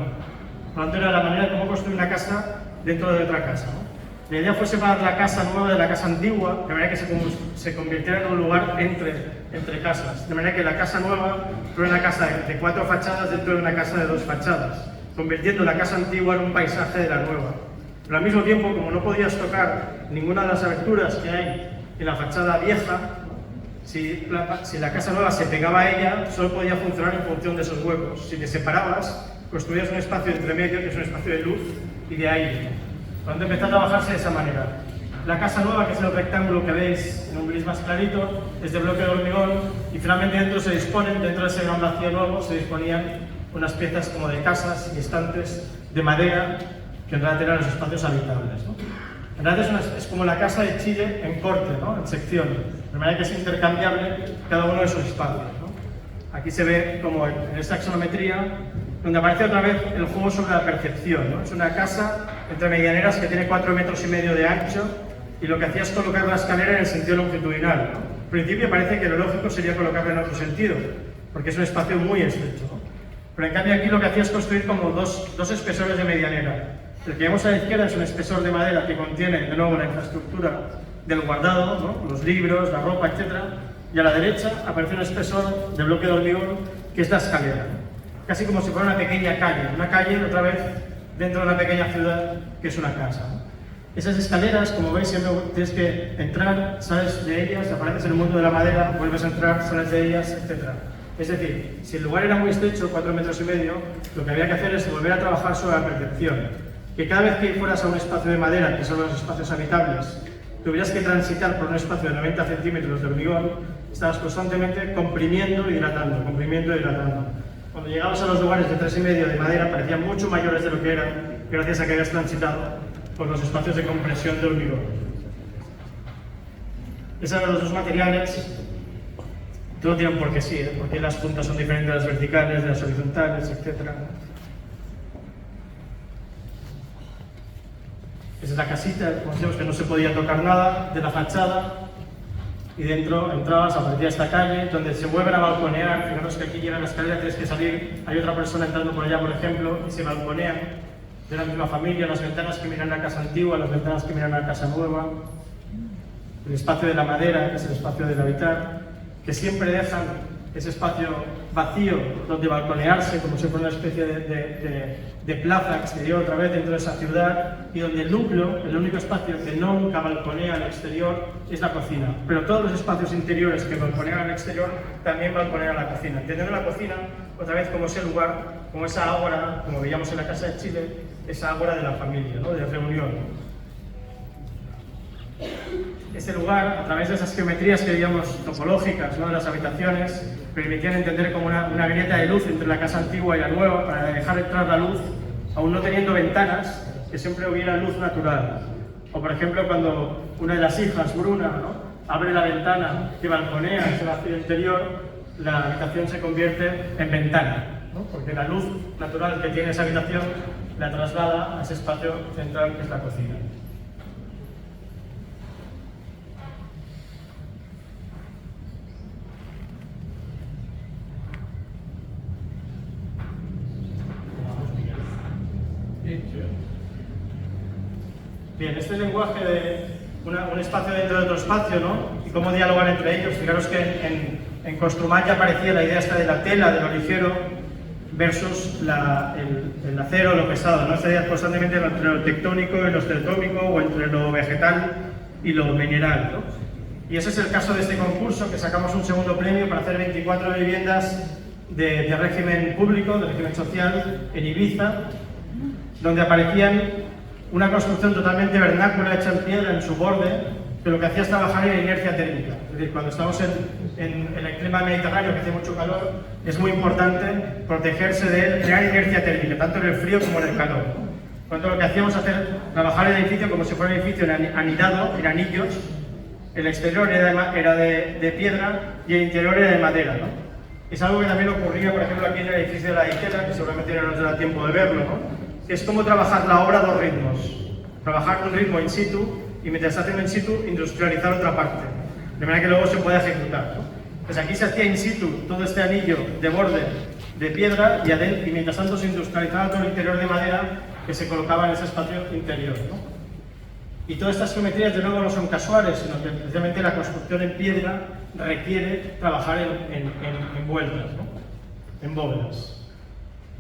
Por lo tanto, era la manera de cómo construir una casa dentro de otra casa, ¿no? La idea fue separar la casa nueva de la casa antigua, de manera que se convirtiera en un lugar entre casas. De manera que la casa nueva fuera una casa de 4 fachadas dentro de una casa de 2 fachadas, convirtiendo la casa antigua en un paisaje de la nueva. Pero al mismo tiempo, como no podías tocar ninguna de las aberturas que hay en la fachada vieja, si la casa nueva se pegaba a ella, solo podía funcionar en función de esos huecos. Si te separabas, construías un espacio entre medio, que es un espacio de luz y de aire. Cuando empezó a trabajarse de esa manera. La casa nueva, que es el rectángulo que veis en un gris más clarito, es de bloque de hormigón y finalmente dentro de ese gran vacío nuevo, se disponían unas piezas como de casas y estantes de madera que en realidad eran los espacios habitables, ¿no? En realidad es como la casa de Chile en corte, ¿no? En sección, de manera que es intercambiable cada uno de sus espacios, ¿no? Aquí se ve como en esta axonometría, donde aparece otra vez el juego sobre la percepción, ¿no? Es una casa entre medianeras que tiene 4,5 metros de ancho y lo que hacía es colocar la escalera en el sentido longitudinal, ¿no? En principio parece que lo lógico sería colocarla en otro sentido, porque es un espacio muy estrecho, ¿no? Pero en cambio aquí lo que hacía es construir como dos espesores de medianera. El que vemos a la izquierda es un espesor de madera que contiene de nuevo la infraestructura del guardado, ¿no? Los libros, la ropa, etc. Y a la derecha aparece un espesor de bloque de hormigón que es la escalera, ¿no? Casi como si fuera una pequeña calle otra vez dentro de una pequeña ciudad que es una casa, ¿no? Esas escaleras, como veis, siempre tienes que entrar, sales de ellas, apareces en el mundo de la madera, vuelves a entrar, sales de ellas, etc. Es decir, si el lugar era muy estrecho, 4,5 metros, lo que había que hacer es volver a trabajar sobre la percepción. Que cada vez que fueras a un espacio de madera, que son los espacios habitables, tuvieras que transitar por un espacio de 90 centímetros de hormigón, estabas constantemente comprimiendo y dilatando, comprimiendo y dilatando. Cuando llegabas a los lugares de 3,5 de madera, parecían mucho mayores de lo que eran, gracias a que habías transitado por los espacios de compresión de hormigón. Esos eran los dos materiales. Todo tiene un porqué sí, ¿eh? Porque las puntas son diferentes de las verticales, de las horizontales, etc. Esa es la casita, como decíamos, que no se podía tocar nada de la fachada, y dentro entrabas, aparecía esta calle donde se vuelven a balconear. Fijaros que aquí llega la escalera, tienes que salir, hay otra persona entrando por allá, por ejemplo, y se balconean de la misma familia, las ventanas que miran a la casa antigua, las ventanas que miran a la casa nueva, el espacio de la madera, que es el espacio del habitar, que siempre dejan ese espacio vacío donde balconearse, como si fuera una especie de plaza exterior otra vez dentro de esa ciudad, y donde el núcleo, el único espacio que nunca balconea al exterior, es la cocina. Pero todos los espacios interiores que balconean al exterior también balconean la cocina. Entendiendo la cocina otra vez como ese lugar, como esa ágora, como veíamos en la Casa de Chile, esa ágora de la familia, ¿no? De reunión. Este lugar, a través de esas geometrías que veíamos topológicas, ¿no? De las habitaciones, permitían entender como una grieta de luz entre la casa antigua y la nueva, para dejar entrar la luz, aún no teniendo ventanas, que siempre hubiera luz natural. O por ejemplo, cuando una de las hijas, Bruna, ¿no? Abre la ventana que balconea ese vacío interior, la habitación se convierte en ventana, ¿no? Porque la luz natural que tiene esa habitación la traslada a ese espacio central que es la cocina. Bien, este lenguaje de un espacio dentro de otro espacio, ¿no? Y cómo dialogar entre ellos. Fijaros que en Construmat ya aparecía la idea esta de la tela, de lo ligero, versus el acero, lo pesado, ¿no? Estaría constantemente entre lo tectónico y lo estereotómico, o entre lo vegetal y lo mineral, ¿no? Y ese es el caso de este concurso, que sacamos un segundo premio para hacer 24 viviendas de régimen público, de régimen social, en Ibiza, donde aparecían una construcción totalmente vernácula, hecha en piedra en su borde, que lo que hacía es trabajar en inercia térmica. Es decir, cuando estamos en el clima mediterráneo, que hace mucho calor, es muy importante protegerse de crear inercia térmica, tanto en el frío como en el calor. Por lo tanto, lo que hacíamos es trabajar el edificio como si fuera un edificio anidado, en anillos. El exterior era de piedra y el interior era de madera, ¿no? Es algo que también ocurría, por ejemplo, aquí en el edificio de la Ikela, que seguramente no nos da tiempo de verlo, ¿no? Es como trabajar la obra a dos ritmos. Trabajar un ritmo in situ y mientras hacen in situ, industrializar otra parte, de manera que luego se pueda ejecutar, ¿no? Pues aquí se hacía in situ todo este anillo de borde de piedra y mientras tanto se industrializaba todo el interior de madera que se colocaba en ese espacio interior, ¿no? Y todas estas geometrías de nuevo no son casuales, sino que precisamente la construcción en piedra requiere trabajar en vueltas, ¿no? En bóvedas.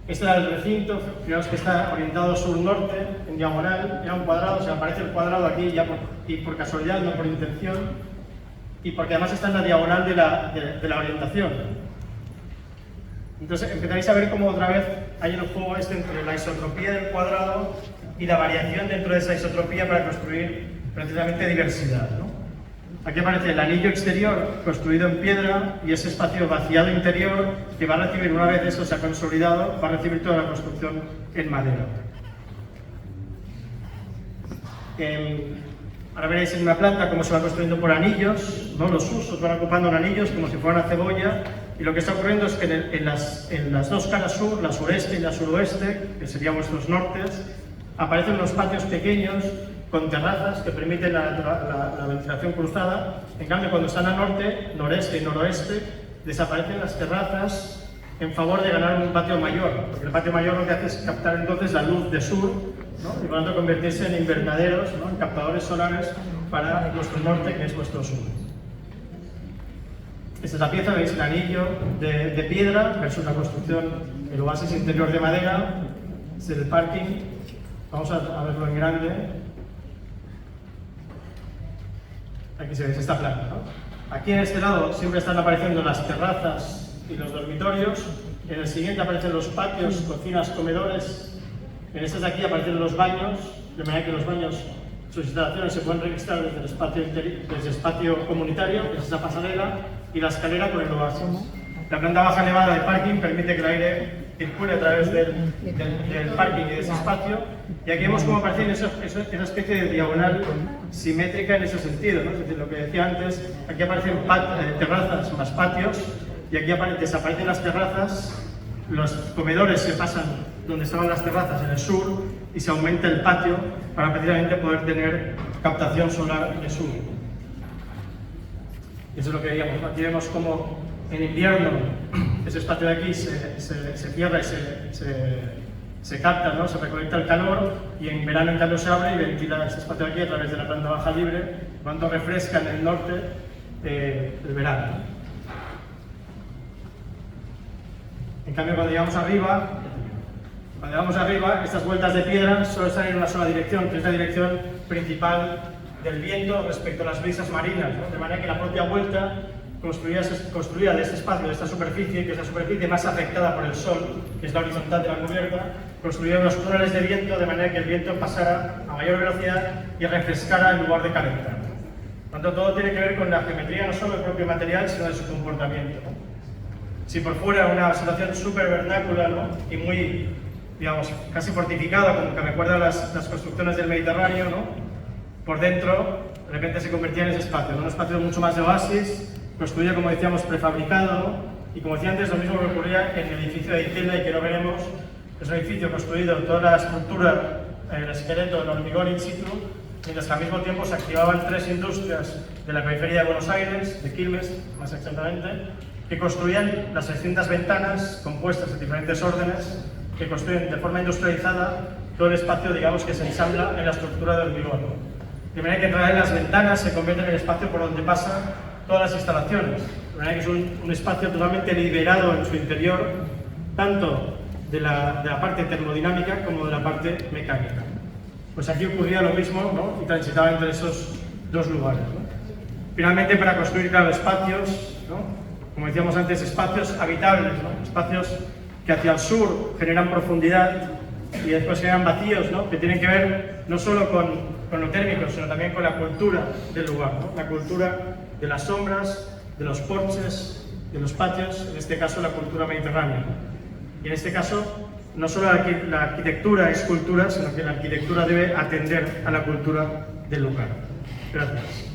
Este era el recinto, fijaos que está orientado sur-norte, en diagonal, era un cuadrado, se aparece el cuadrado aquí ya por casualidad, no por intención, y porque además está en la diagonal de la orientación. Entonces empezaréis a ver cómo otra vez hay el juego este entre la isotropía del cuadrado y la variación dentro de esa isotropía para construir precisamente diversidad, ¿no? Aquí aparece el anillo exterior construido en piedra y ese espacio vaciado interior que va a recibir, una vez eso se ha consolidado, va a recibir toda la construcción en madera. Ahora veréis en una planta cómo se va construyendo por anillos, ¿no? Los usos van ocupando en anillos como si fuera una cebolla, y lo que está ocurriendo es que en las dos caras sur, la sureste y la suroeste, que serían vuestros nortes, aparecen unos patios pequeños con terrazas que permiten la ventilación cruzada. En cambio, cuando están al norte, noreste y noroeste, desaparecen las terrazas en favor de ganar un patio mayor, porque el patio mayor lo que hace es captar entonces la luz de sur, ¿no? Y por lo tanto convertirse en invernaderos, ¿no? En captadores solares para vuestro norte, que es vuestro sur. Esta es la pieza, veis el anillo de piedra versus la construcción, el oasis interior de madera, es el parking. Vamos a verlo en grande. Aquí se ve esta planta, ¿no? Aquí en este lado siempre están apareciendo las terrazas y los dormitorios. En el siguiente aparecen los patios, cocinas, comedores. En este de aquí aparecen los baños, de manera que los baños, sus instalaciones se pueden registrar desde el espacio comunitario, que es esa pasarela, y la escalera con el oasis. La planta baja elevada de parking permite que el aire circule a través del parking y de ese espacio, y aquí vemos cómo aparece esa especie de diagonal simétrica en ese sentido, ¿no? Es decir, lo que decía antes, aquí aparecen terrazas más patios, y aquí desaparecen las terrazas, los comedores se pasan donde estaban las terrazas en el sur, y se aumenta el patio para precisamente poder tener captación solar de sur. Eso es lo que veíamos. Aquí vemos cómo en invierno ese espacio de aquí se cierra y se capta, ¿no? Se recolecta el calor, y en verano en cambio se abre y ventila ese espacio de aquí a través de la planta baja libre, cuando refresca en el norte el verano. En cambio, cuando llegamos arriba, estas vueltas de piedra solo están en una sola dirección, que es la dirección principal del viento respecto a las brisas marinas, ¿no? De manera que la propia vuelta construida de este espacio, de esta superficie, que es la superficie más afectada por el sol, que es la horizontal de la cubierta, construía unos túneles de viento de manera que el viento pasara a mayor velocidad y refrescara en lugar de calentar. Por lo tanto, todo tiene que ver con la geometría, no solo del propio material, sino de su comportamiento, ¿no? Si por fuera una situación súper vernácula, ¿no? Y muy, digamos, casi fortificada, como que recuerda las construcciones del Mediterráneo, ¿no? Por dentro, de repente se convertía en ese espacio, ¿no? Un espacio mucho más de oasis, construido, como decíamos, prefabricado, ¿no? Y como decía antes, lo mismo que ocurría en el edificio de Itela, y que no veremos, es un edificio construido toda la estructura, el esqueleto del hormigón in situ, mientras que al mismo tiempo se activaban tres industrias de la periferia de Buenos Aires, de Quilmes más exactamente, que construían las 600 ventanas compuestas de diferentes órdenes, que construyen de forma industrializada todo el espacio, digamos, que se ensambla en la estructura de hormigón. De manera que en realidad las ventanas se convierten en el espacio por donde pasan todas las instalaciones. De manera que es un espacio totalmente liberado en su interior, tanto de la parte termodinámica como de la parte mecánica. Pues aquí ocurría lo mismo, ¿no? Y transitaba entre esos dos lugares, ¿no? Finalmente, para construir, claro, espacios, ¿no? Como decíamos antes, espacios habitables, ¿no? Espacios que hacia el sur generan profundidad y después generan vacíos, ¿no? Que tienen que ver no solo con lo térmico, sino también con la cultura del lugar, ¿no? La cultura de las sombras, de los porches, de los patios, en este caso la cultura mediterránea. Y en este caso, no solo la arquitectura es cultura, sino que la arquitectura debe atender a la cultura del lugar. Gracias.